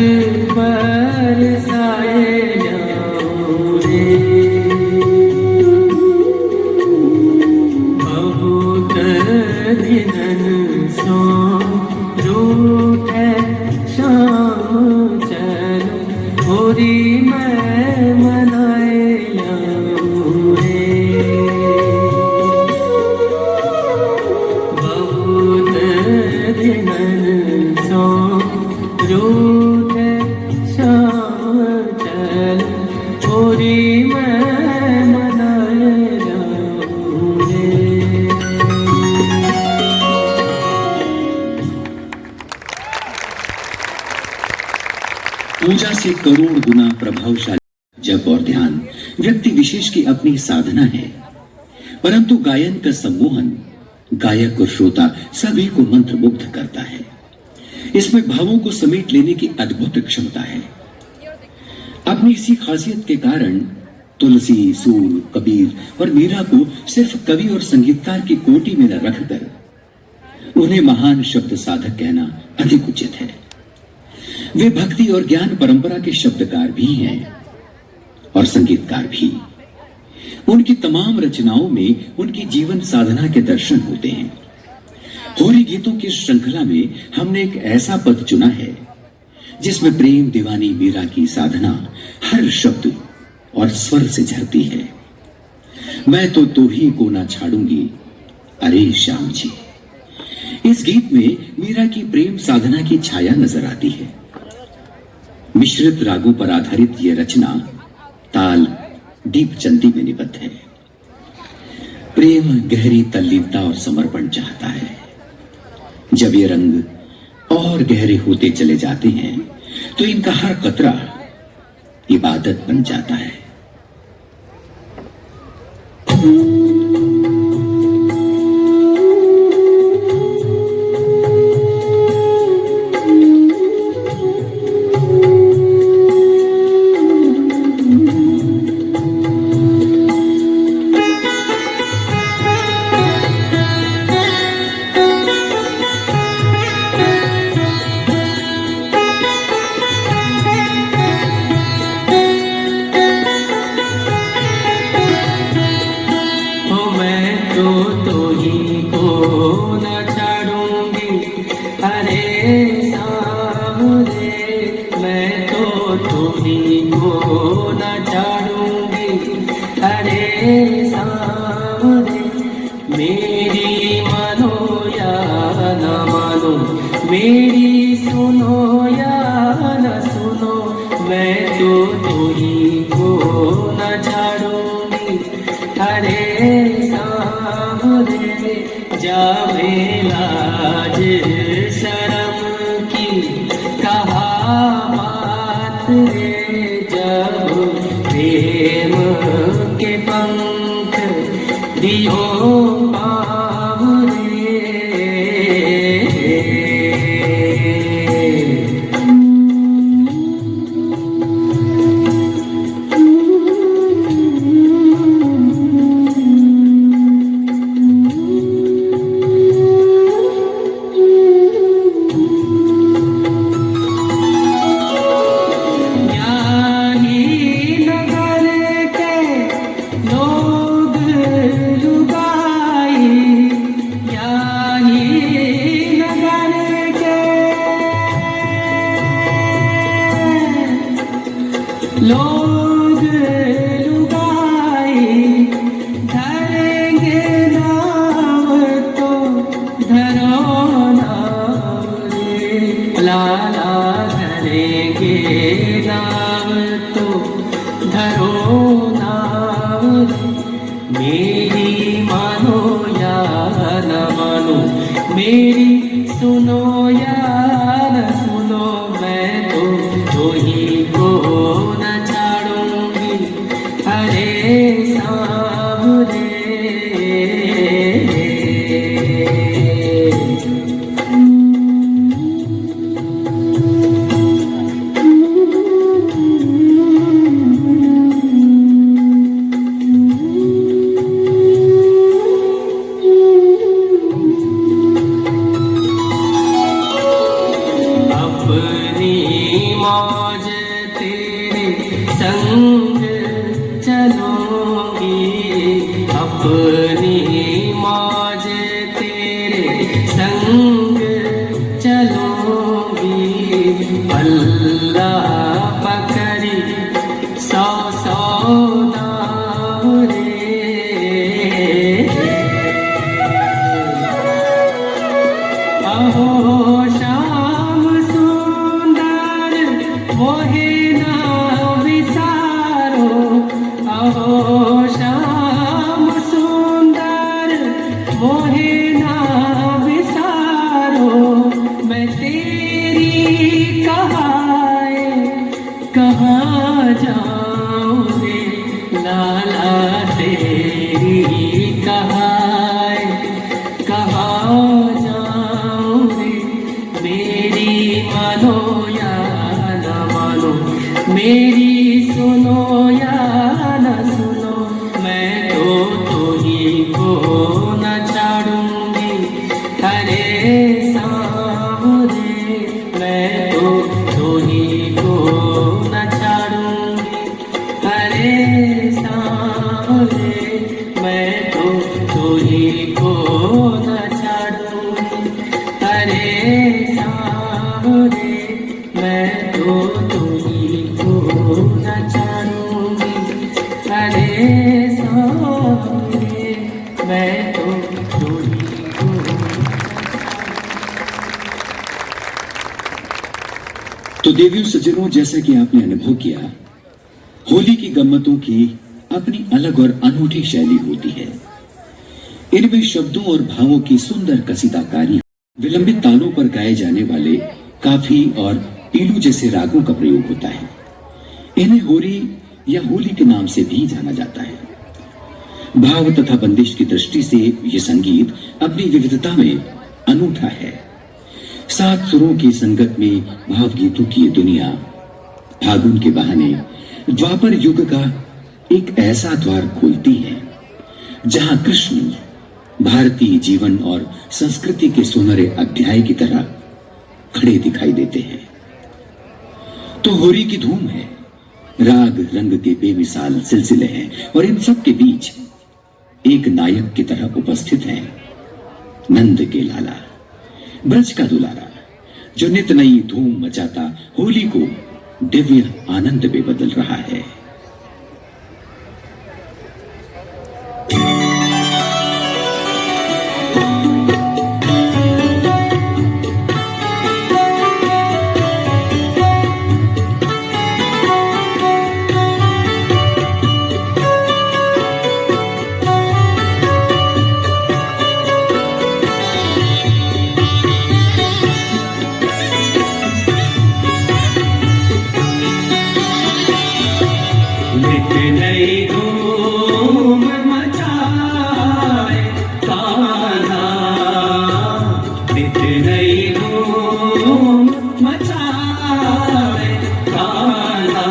बरसाए लाओ रे। बहुत दिनन सो रूठे शाम चलो होरी मैं मनाए लाऊं रे। बहुत दिनन सो रूठे शाम चलो होरी मैं मनाए लाऊं रे। पूजा से करोड़ गुना प्रभावशाली जप और ध्यान व्यक्ति विशेष की अपनी साधना है, परंतु गायन का सम्मोहन गायक और श्रोता सभी को मंत्रमुग्ध करता है। इसमें भावों को समेट लेने की अद्भुत क्षमता है। अपनी इसी खासियत के कारण तुलसी, सूर, कबीर और मीरा को सिर्फ कवि और संगीतकार की कोटि में न रखकर उन्हें महान शब्द साधक कहना अधिक उचित है। वे भक्ति और ज्ञान परंपरा के शब्दकार भी हैं और संगीतकार भी। उनकी तमाम रचनाओं में उनकी जीवन साधना के दर्शन होते हैं। होरी गीतों की श्रृंखला में हमने एक ऐसा पद चुना है जिसमें प्रेम दीवानी मीरा की साधना हर शब्द और स्वर से झरती है। मैं तो ही को ना छाड़ूंगी अरे श्याम जी। इस गीत में मीरा की प्रेम साधना की छाया नजर आती है। मिश्रित रागों पर आधारित यह रचना ताल दीपचंदी में निबद्ध है। प्रेम गहरी तल्लीनता और समर्पण चाहता है। जब ये रंग और गहरे होते चले जाते हैं तो इनका हर कतरा इबादत बन जाता है। तो ही को न छाड़ूंगी अरे सामने। मैं तो ही को न छाड़ूंगी अरे सामने। मेरी मानो या न मानो, मेरी सुनो या न सुनो, मैं तो ही को न छाड़ूंगी अरे जावे लाज शर्म की कहा बात रे। जब प्रेम के पंख दियो पाव रे। मेरी सुनो या न सुनो, मैं तो ही को न छाड़ूंगी। अरे सावरे मौज तेरे संग चलूंगी, अपनी मौज तेरे संग चलूंगी। अल्लाह पकड़ी सौ सौ दाव रे, अहो मोहे ना विसारो, अहो श्याम सुंदर मोहे ना विसारो। मैं तेरी कहाँ जाऊँ रे लाला, तेरी कहाँ जाऊँ रे। मेरी मानो या मेरी सुनो या न सुनो, मैं तो ही को न छाड़ूंगी। अरे सावरे मैं तो ही को न छाड़ूंगी। अरे सावरे मैं तो ही को न छाड़ूंगी। अरे सावरे मैं तो ही को न छाड़ूंगी। अरे सावरे मैं तो ही को। तो देवियों सज्जनों, जैसा कि आपने अनुभव किया, होली की गम्मतों की अपनी अलग और अनूठी शैली होती है। इनमें शब्दों और भावों की सुंदर कसीदाकारी, विलंबित तालों पर गाए जाने वाले काफी और पीलू जैसे रागों का प्रयोग होता है। इन्हें होरी या होली के नाम से भी जाना जाता है। भाव तथा बंदिश की दृष्टि से यह संगीत अपनी विविधता में अनूठा है। 7 सुरों की संगत में भावगीतों की ये दुनिया फागुन के बहाने द्वापर युग का एक ऐसा द्वार खोलती है जहां कृष्ण भारतीय जीवन और संस्कृति के सुनहरे अध्याय की तरह खड़े दिखाई देते हैं। तो होली की धूम है, राग रंग के बेमिसाल सिलसिले हैं और इन सब के बीच एक नायक की तरह उपस्थित है नंद के लाला, ब्रज का दुलारा, जो नित नई धूम मचाता होली को दिव्य आनंद में बदल रहा है। नई धूम मचाए कान्हा, नित नई धूम मचाए कान्हा।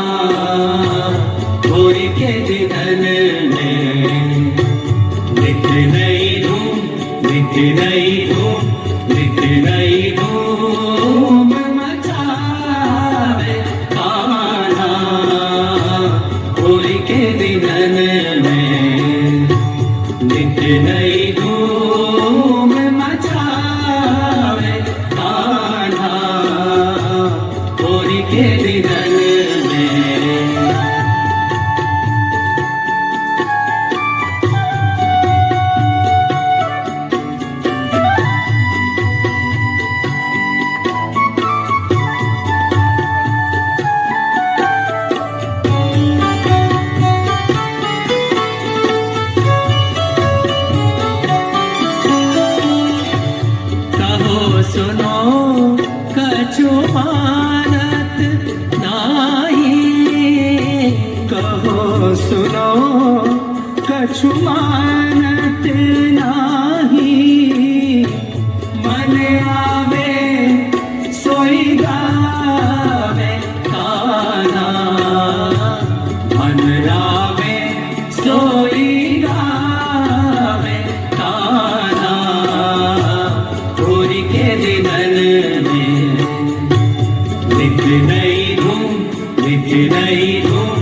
होली के दिनन में नित नई धूम, नित नई धूम, नित नई धूम मचाए कान्हा। होली के दिनन में नित नई धूम मचावे कान्हा। होली के दिनन में सुनो कछु मानत नाही, कहो सुनो कछु मानत नाही, मन आवे सोई गावे कान्हा, मन आवे सोई गावे कान्हा, होरी के दिनन में नित नई धूम, नित नई धूम,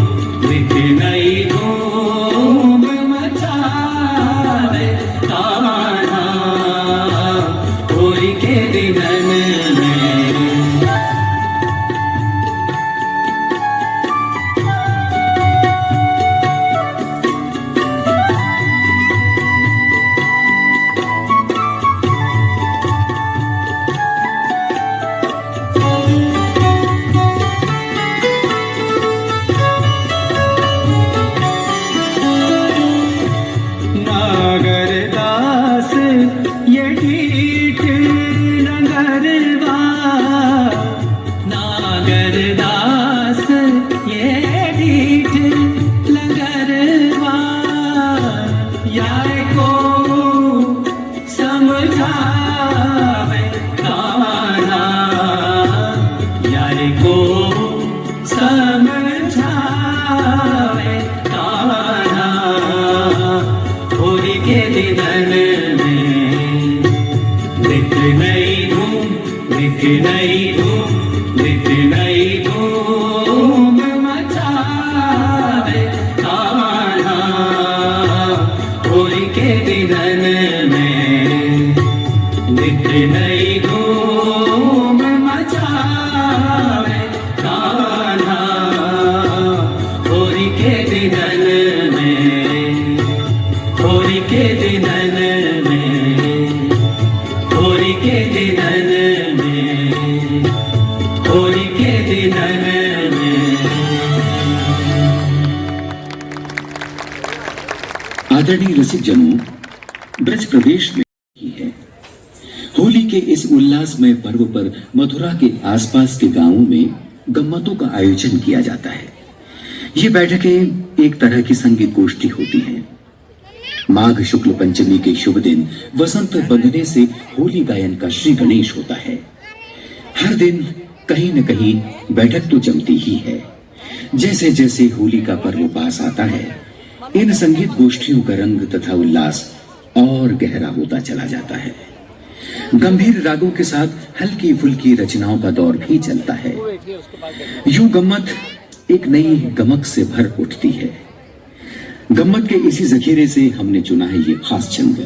नित नई धूम मचावे कान्हा, होरी के दिनन में। नागरदास ये ढीठ नगरवा, नागरदास ये ढीठ नगरवा, यार को समझावे कान्हा, यार को समझावे कान्हा, होली के दिनन में नित नई धूम, नित नई धूम, नित नई धूम मचावे कान्हा, होली के दिनन में नित नई धूम मचावे कान्हा, होली के दिनन में, होली के दिनन में, होली के दिनन में, होली के दिनन में। आदरणीय रसिक जनों, ब्रज प्रदेश में ही है होली के इस उल्लासमय पर्व पर मथुरा के आसपास के गांवों में गम्मतों का आयोजन किया जाता है। ये बैठकें एक तरह की संगीत गोष्ठी होती हैं। माघ शुक्ल पंचमी के शुभ दिन वसंत बंधने से होली गायन का श्री गणेश होता है। हर दिन कहीं न कहीं बैठक तो जमती ही है। जैसे जैसे होली का पर्व पास आता है, इन संगीत गोष्ठियों का रंग तथा उल्लास और गहरा होता चला जाता है। गंभीर रागों के साथ हल्की फुल्की रचनाओं का दौर भी चलता है। यूं गम्मत एक नई गमक से भर उठती है। गम्मत के इसी जखीरे से हमने चुना है ये खास छंद।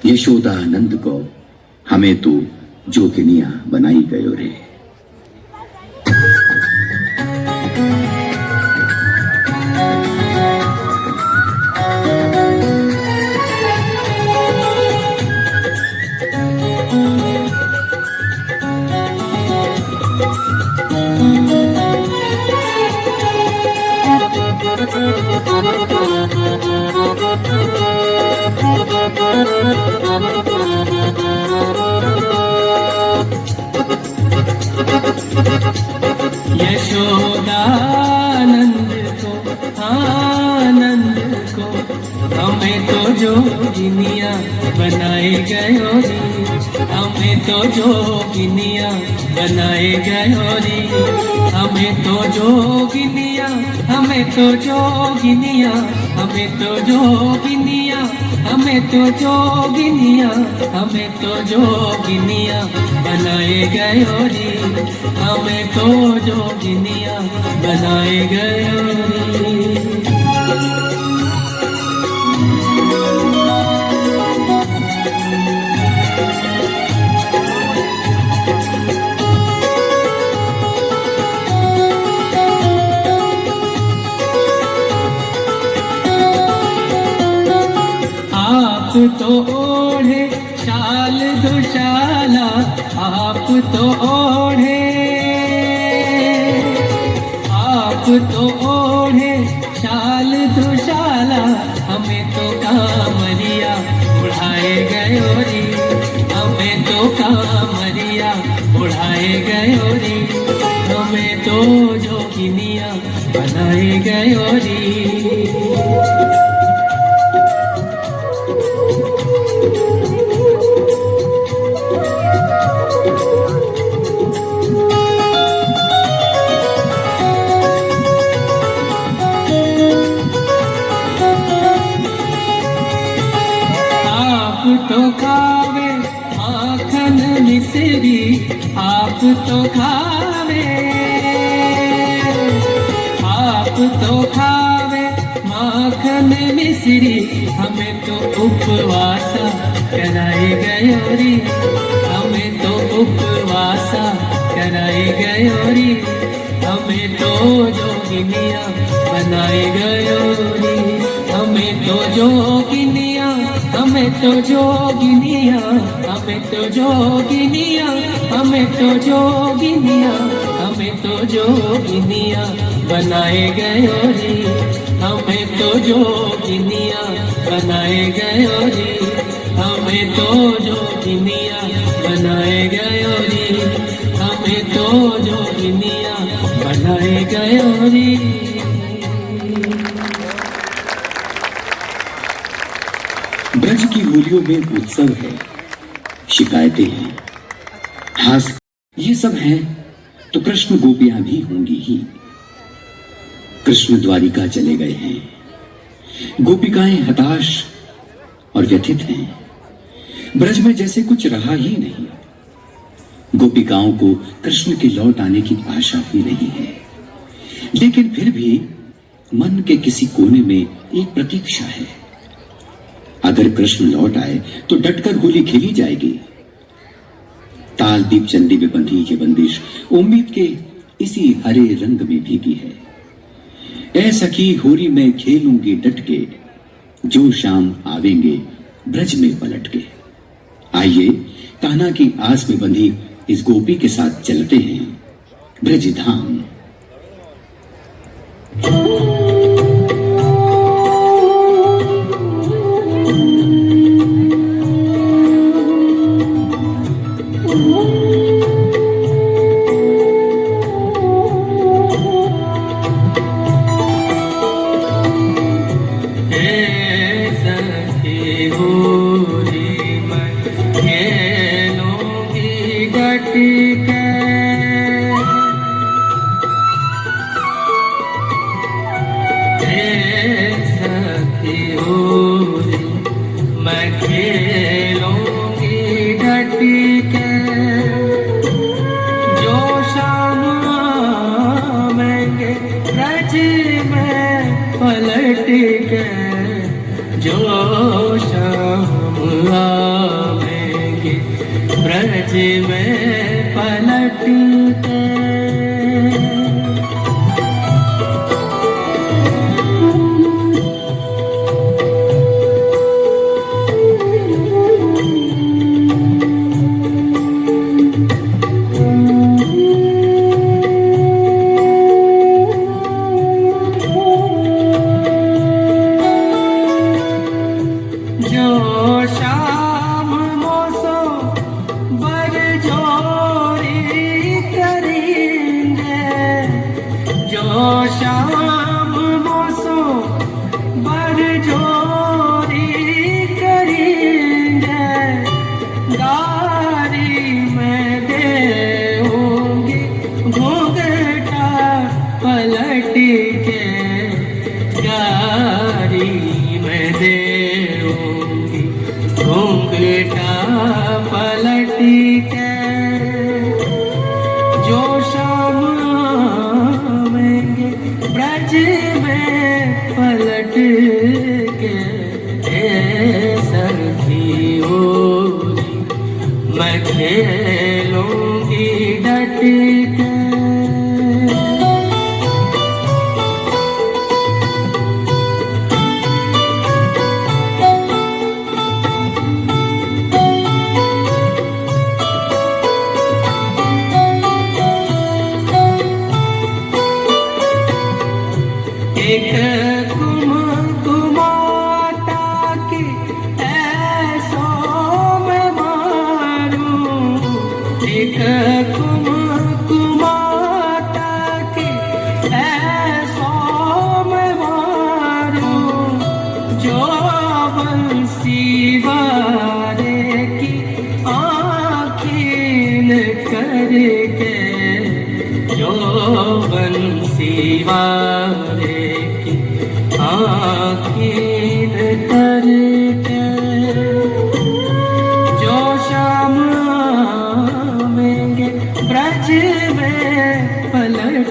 यशोदा नंद को हमें तो जोगिनिया बनाई गयो रे। यशोदानंद को आनंद को हमें तो जोगिनिया बनाए गयो रे, हमें तो जोगिनिया बनाए गयो रे, हमें तो जोगिनिया, हमें तो जोगिनिया, हमें तो जोगिनिया, हमें तो जोगिनिया, हमें तो जोगिनिया बनाए गयो रे, हमें तो जोगिनिया बनाए गयो रे। आप तो ओढ़े शाल दुशाला, आप तो ओढ़े, आप तो ओढ़े शाल दुशाला, हमें तो कांवरिया उड़ाए गयो रे, हमें तो बनाए गयो रे, हमें तो जोगिनिया बनाए गयो रे। तो खावे माखन मिश्री, आप तो खावे, आप तो खावे माखन मिश्री, हमें तो उपवास कराए गयो रे, हमें तो उपवास कराए गयो रे, हमें तो जोगिनिया बनाए गयो रे, हमें तो जोगिनिया, हमें तो जोगिनिया, हमें तो जोगिनिया, हमें तो जोगिनिया, हमें तो जोगिनिया बनाए गयो रे, हमें तो जोगिनिया बनाए गयो रे, हमें तो जोगिनिया बनाए गयो रे, हमें तो जोगिनिया बनाए गयो रे। ब्रज की होलियों में उत्सव है, शिकायतें हैं, हास, ये सब है तो कृष्ण गोपियां भी होंगी ही। कृष्ण द्वारिका चले गए हैं, गोपिकाएं हताश और व्यथित हैं, ब्रज में जैसे कुछ रहा ही नहीं, गोपिकाओं को कृष्ण के लौट आने की आशा भी नहीं है, लेकिन फिर भी मन के किसी कोने में एक प्रतीक्षा है। अगर कृष्ण लौट आए तो डटकर होली खेली जाएगी। ताल दीप चंदी में बंधी ये बंदिश उम्मीद के इसी हरे रंग में भीगी है। ऐ सखी होली में खेलूंगी डट के, जो शाम आवेंगे ब्रज में पलट के। आइए कान्हा की आस में बंधी इस गोपी के साथ चलते हैं ब्रज धाम। जो शाम आवेंगे ब्रज में पलट के। मैं खेलूंगी डट के। एक कुमाता की ऐसो मैं मारूं,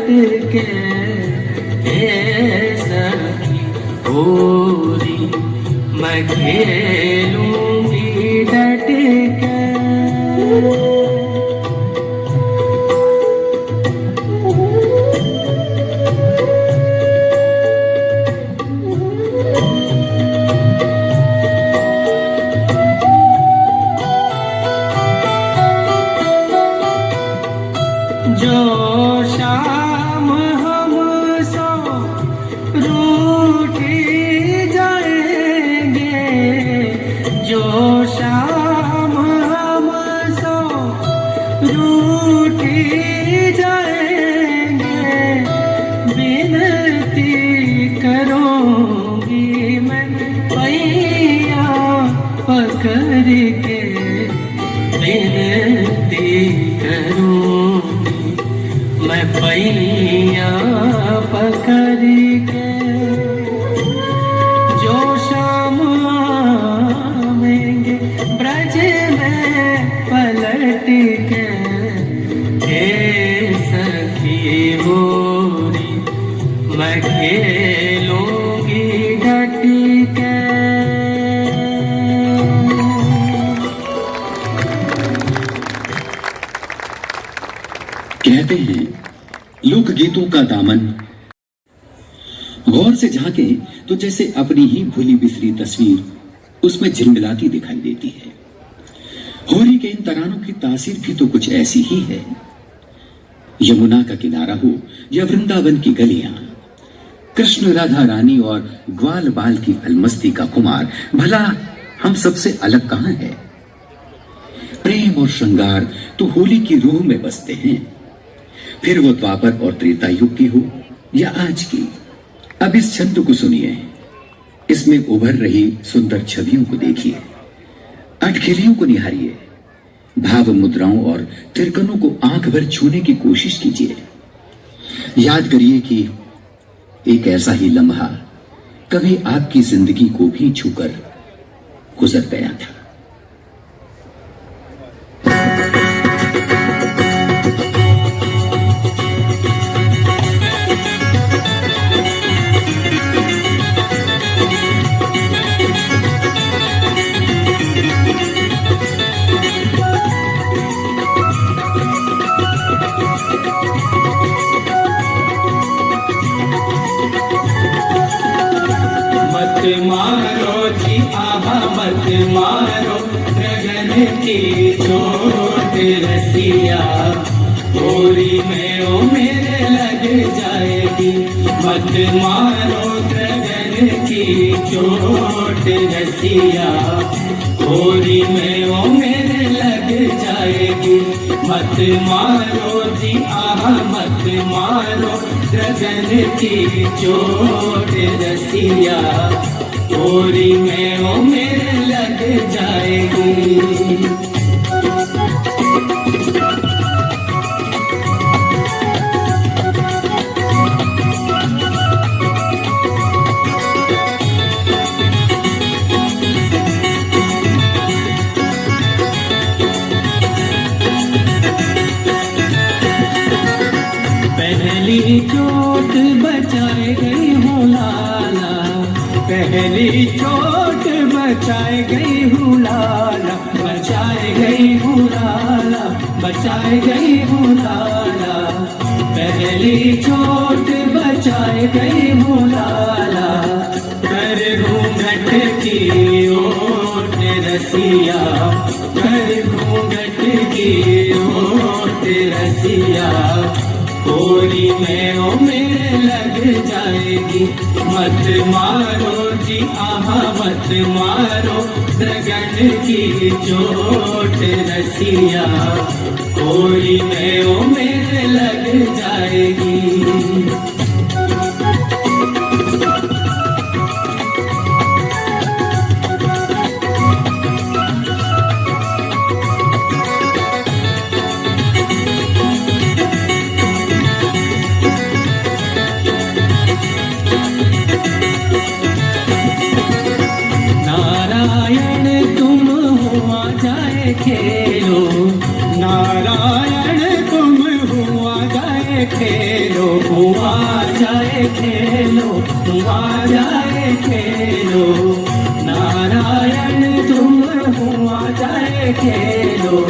के हे सखी होरी मैं खेलूंगी डट के। जो शाम हम सो रूठी जाएंगे, जो शाम हम सो रूठी जाएंगे, विनती करूंगी मैं पैया पकड़ के, विनती करूंगी मैं पैया पकड़ के। जो शाम आवेंगे ब्रज में पलट के, हे सखी होरी मैं खेलूंगी डट के। कहते हैं लोकगीतों का दामन गौर से झांके तो जैसे अपनी ही भूली बिसरी तस्वीर उसमें झिलमिलाती दिखाई देती है। होली के इन तरानों की तासीर भी तो कुछ ऐसी ही है। यमुना का किनारा हो या वृंदावन की गलियां, कृष्ण राधा रानी और ग्वाल बाल की अलमस्ती का खुमार भला हम सबसे अलग कहां है। प्रेम और श्रृंगार तो होली की रूह में बसते हैं, फिर वो द्वापर और त्रेता युग की हो या आज की। अब इस छंद को सुनिए, इसमें उभर रही सुंदर छवियों को देखिए, अटखेलियों को निहारिए, भाव मुद्राओं और तिरकनों को आंख भर छूने की कोशिश कीजिए। याद करिए कि एक ऐसा ही लम्हा कभी आपकी जिंदगी को भी छूकर गुजर गया था। मत मारो जी आहा मत मारो गगन की चोट रसिया, होरी में ओ मेरे लग जाएगी। मत मारो गगन की चोट रसिया, होरी में ओ मेरे लग जाएगी। मत मारो जी आहा मत मारो गगन की चोट रसिया, होरी में ओ मेरे लग जाएगी। पहली चोट बचाए गई हूँ लाला, पहली चोट बचाए गई हूँ लाला, बचाए गई हूँ लाला, बचाए गई हूँ लाला। पहली चोट बचाए गई हूँ लाला, कर घूंघट की ओट रसिया, कर घूंघट की ओट रसिया, होली में ओ मेरे लग जाएगी। मत मारो जी आहा मत मारो गगन की चोट रसिया, होली में ओ मेरे लग जाएगी। खेलो नारायण तुम हुआ जाए जाए खेलो, हुआ जाए खेलो, हुआ जाए खेलो, नारायण तुम हुआ जाए खेलो,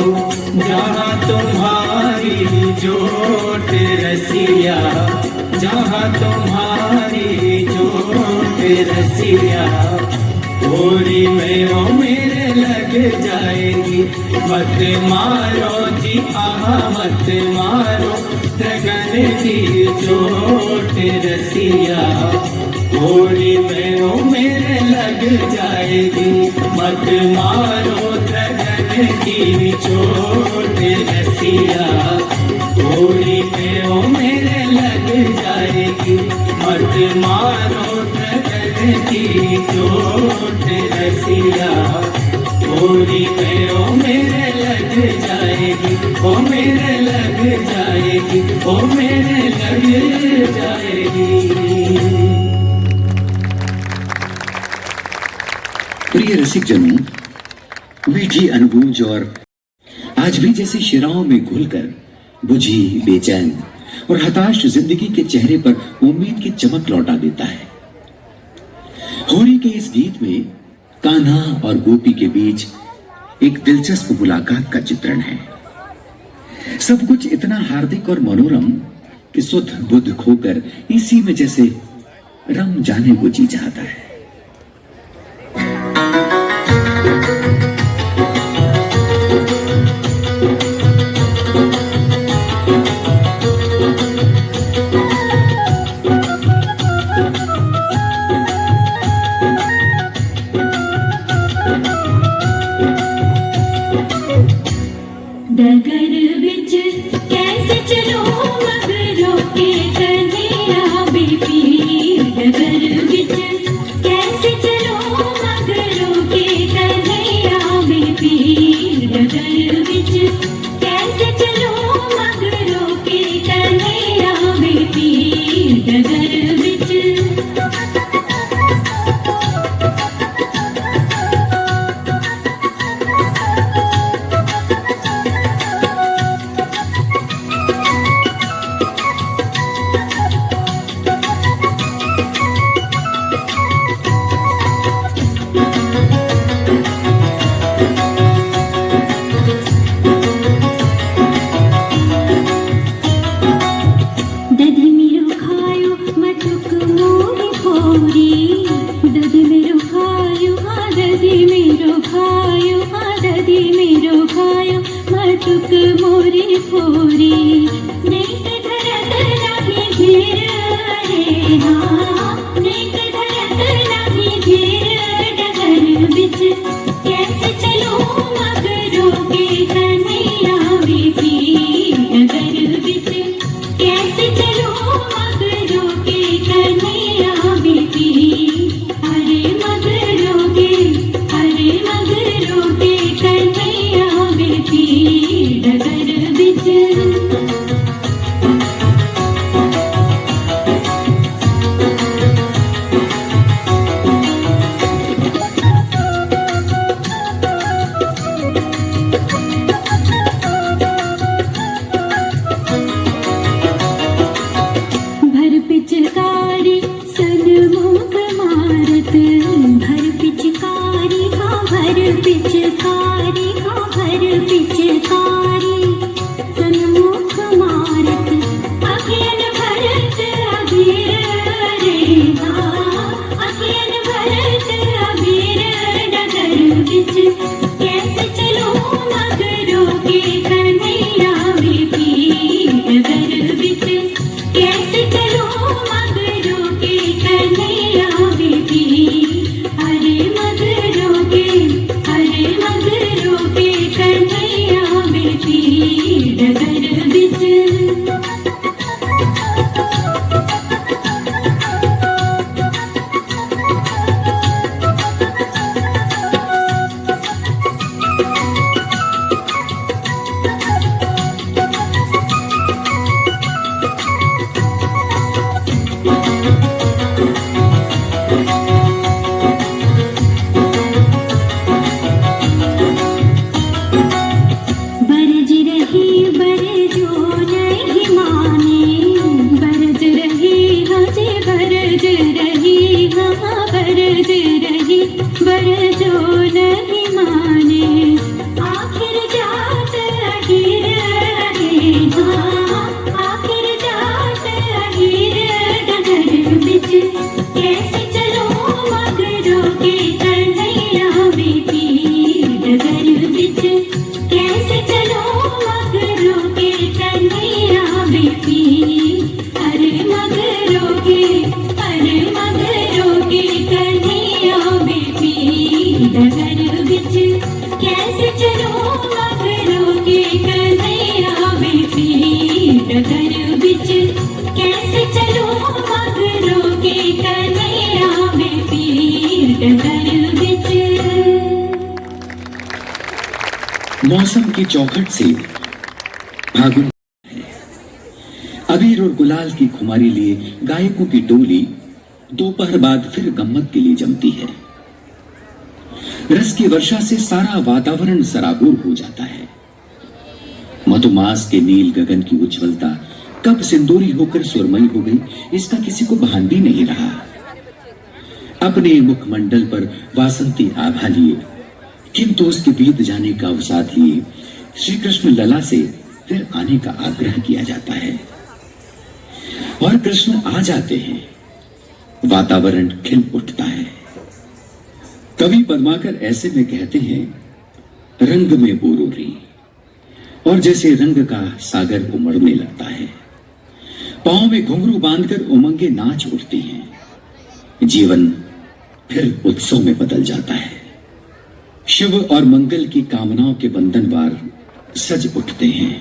जहाँ तुम्हारी जोट रसिया, जहाँ तुम्हारी जोट रसिया, होली में वो मेरे लग जाएगी। मत मारो जी आहा मत मारो, गगन की चोट रसिया, होली में वो मेरे लग जाएगी। मत मारो गगन की चोट रसिया, होली में वो मेरे लग जाएगी। मत मारो गगन की चोट रसिया, होली में वो मेरे लग जाएगी, वो मेरे लग जाएगी, वो मेरे लग जाएगी। प्रिय रसिक जनों, मीठी अनुभूज और आज भी जैसे शिराओं में घुलकर बुझी, बेचैन और हताश जिंदगी के चेहरे पर उम्मीद की चमक लौटा देता है। होली के इस गीत में कान्हा और गोपी के बीच एक दिलचस्प मुलाकात का चित्रण है। सब कुछ इतना हार्दिक और मनोरम कि सुध बुध खोकर इसी में जैसे रम जाने को जी चाहता है। डगर बिच कैसे चलो मगरों के कन्हैया बेटी, डगर बिच कैसे चलो मगरों के कन्हैया बेटी, डगर बिच कैसे चलो मगरों के कन्हैया बेटी, डगर बिच। दधी मेरो खायो मटुक मोरी फोरी, दधी मेरो खायो हाँ दधी मेरो खायो, हाँ दधी मेरो खायो मटुक मोरी फोरी। नेक धरत नहीं घेर रे हाँ, नेक धरत नहीं घेर, डगर बिच कैसे चलो मगरों के कन्हैया बेटी, डगर बिच कैसे चलो मगरों के कन्हैया बेटी। अरे मगरों के कन्हैया बेटी, डगर बिच। मौसम की चौखट से फागुन है। अबीर और गुलाल की खुमारी लिए गायकों की टोली दोपहर बाद फिर गम्मत के लिए जमती है। रस की वर्षा से सारा वातावरण सराबोर हो जाता है। मधुमास के नील गगन की उज्ज्वलता कब सिंदूरी होकर सुरमई हो गई, इसका किसी को भान भी नहीं रहा। अपने मुखमंडल पर वासंती आभा लिए, किंतु उसके बीत जाने का अवसाद लिए श्री कृष्ण लला से फिर आने का आग्रह किया जाता है और कृष्ण आ जाते हैं। वातावरण खिल उठता है। कवि पद्माकर ऐसे में कहते हैं, रंग में बोरोरी, और जैसे रंग का सागर उमड़ने लगता है, पांव में घुंघरू बांधकर उमंगे नाच उठती हैं। जीवन फिर उत्सव में बदल जाता है। शुभ और मंगल की कामनाओं के बंधनवार सज उठते हैं।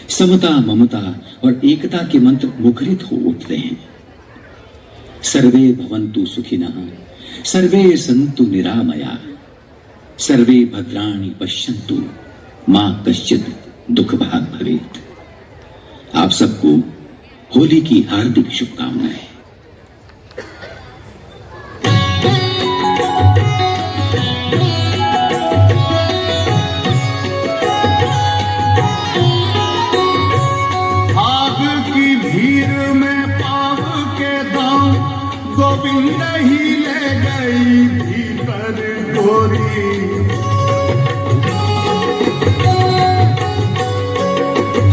समता, ममता और एकता के मंत्र मुखरित हो उठते हैं। सर्वे भवन्तु सुखिनः, सर्वे सन्तु निरामया, सर्वे भद्राणि पश्यन्तु, मां कश्चित् दुख भाग भवेत्। आप सबको होली की हार्दिक शुभकामनाएं। गोविंद ही ले गई भीतर गोरी।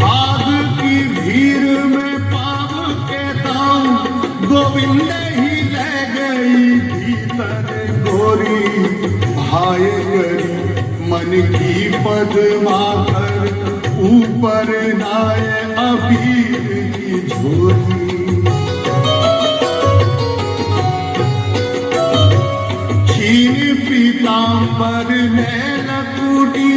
आग की भीड़ में पाप के दाम गोविंद ही ले गई भीतर गोरी। हाय गरी मन की पद्मा कर ऊपर नाय अबीर की झोली। पीतांबर नैन टूटी,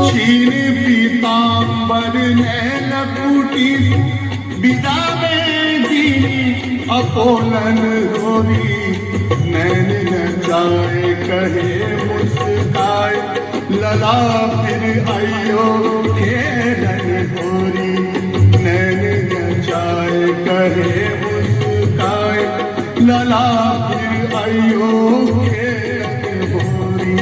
छीन पीतांबर नैन टूटी, विदा में दीनी अपोलन रोरी। नैन न जाए कहे मुस्काए, लला फिर आइयो खेलन होरी। नैन न जाए कहे लला फिर आइयो खेलन होरी।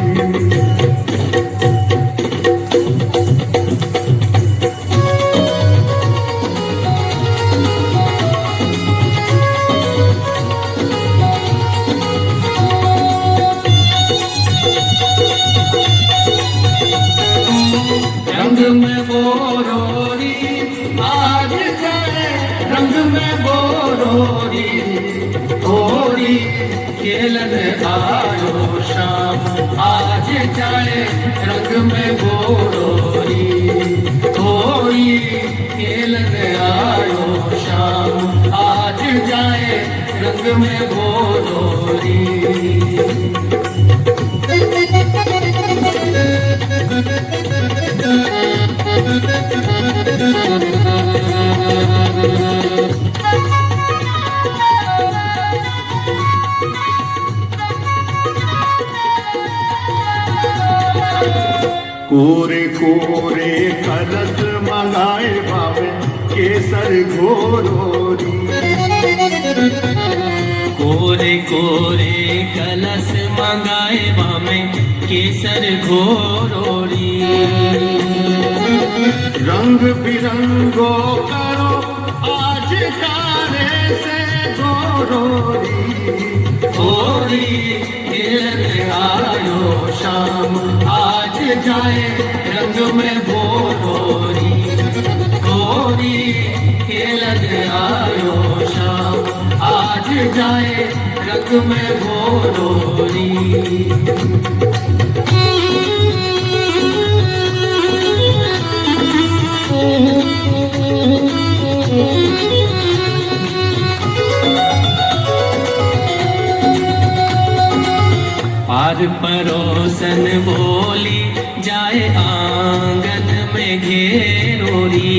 रंग में बोरोरी आज जाए, रंग में बोरोरी होरी खेलन आयो शाम आज जाए, रंग में बोरोरी होरी खेलन आयो शाम आज जाए, रंग में बोरोरी। कोरे कोरे कलश मंगाए भावे केसर घोरोरी। कोरे कोरे कलश मंगाए भावे केसर घोरोरी। रंग बिरंगो करो आज कारे से घोरोरी। होरी खेलन आयो शाम आज जाए, रंग में बोरोरी होरी खेलन आयो शाम आज जाए, रंग में बोरोरी। पार परोसन बोली जाए आंगन में घेरोरी।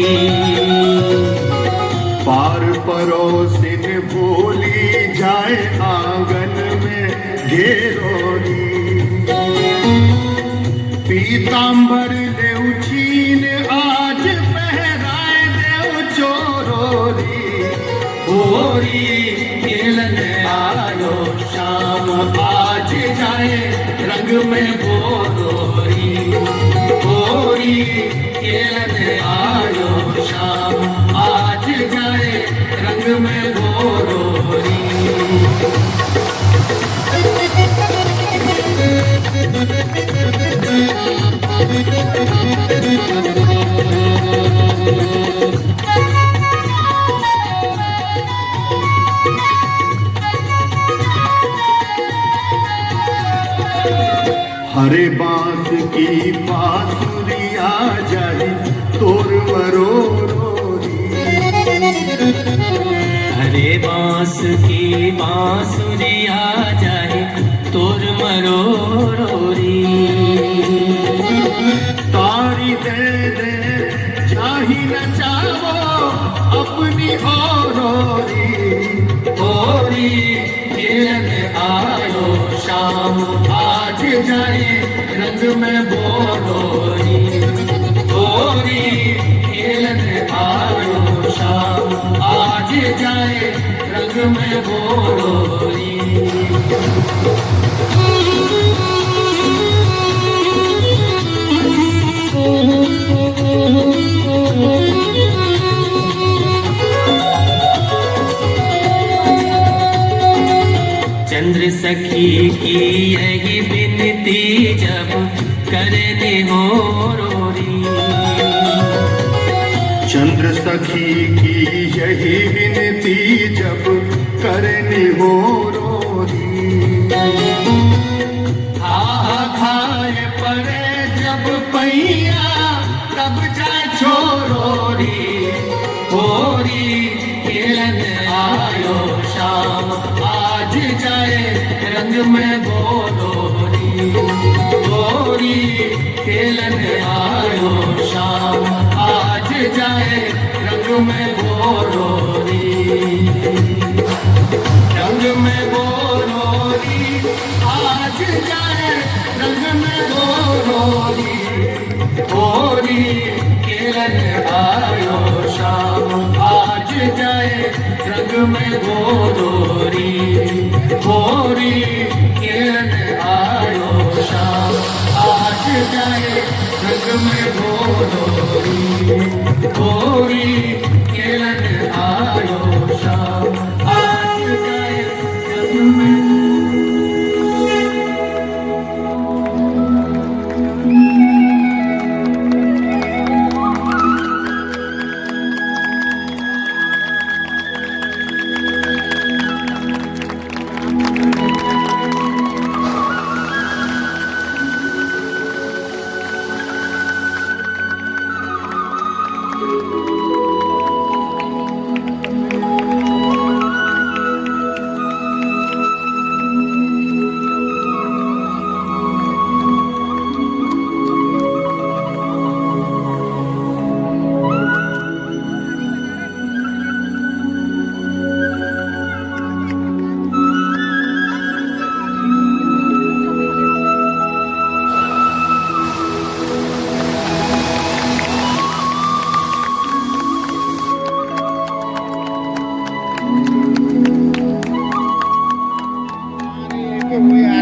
पार परोसिन बोली जाए आंगन में घेरोरी पीतांबर देवचीन आज पहराए देव चोरोरी होरी खेलन आयो शाम आज जाए रंग में बोरोरी होरी खेलन आयो शाम आज जाए रंग में बोरोरी हरे बांस की बांसुरिया जाए तोर मरोरी हरे बांस की बांसुरिया जाए तोर मरोरी तारी दे जाही नचावो अपनी औरोरी होरी खेलन आयो शाम आज जाए रंग में बोरोरी होरी खेलन आयो शाम आज जाए रंग में बोरोरी चंद्र सखी की यही विनती जब करने हो रोरी चंद्र सखी की यही विनती जब करनी हो रोरी खाए पड़े जब पैया तब जाए छोरोरी होरी खेलन आयो शाम आज जाए रंग में बोरोरी होरी खेलन आयो शाम आज जाए रंग में बोरोरी रंग में बोरोरी आज जाए रंग में बोरोरी होरी खेलन आयो शाम आज जाए रंग में बोरोरी होरी खेलन आयो शाम आज जाए रंग में बोरोरी होरी खेलन आयो शाम आज जाए रंग में हुए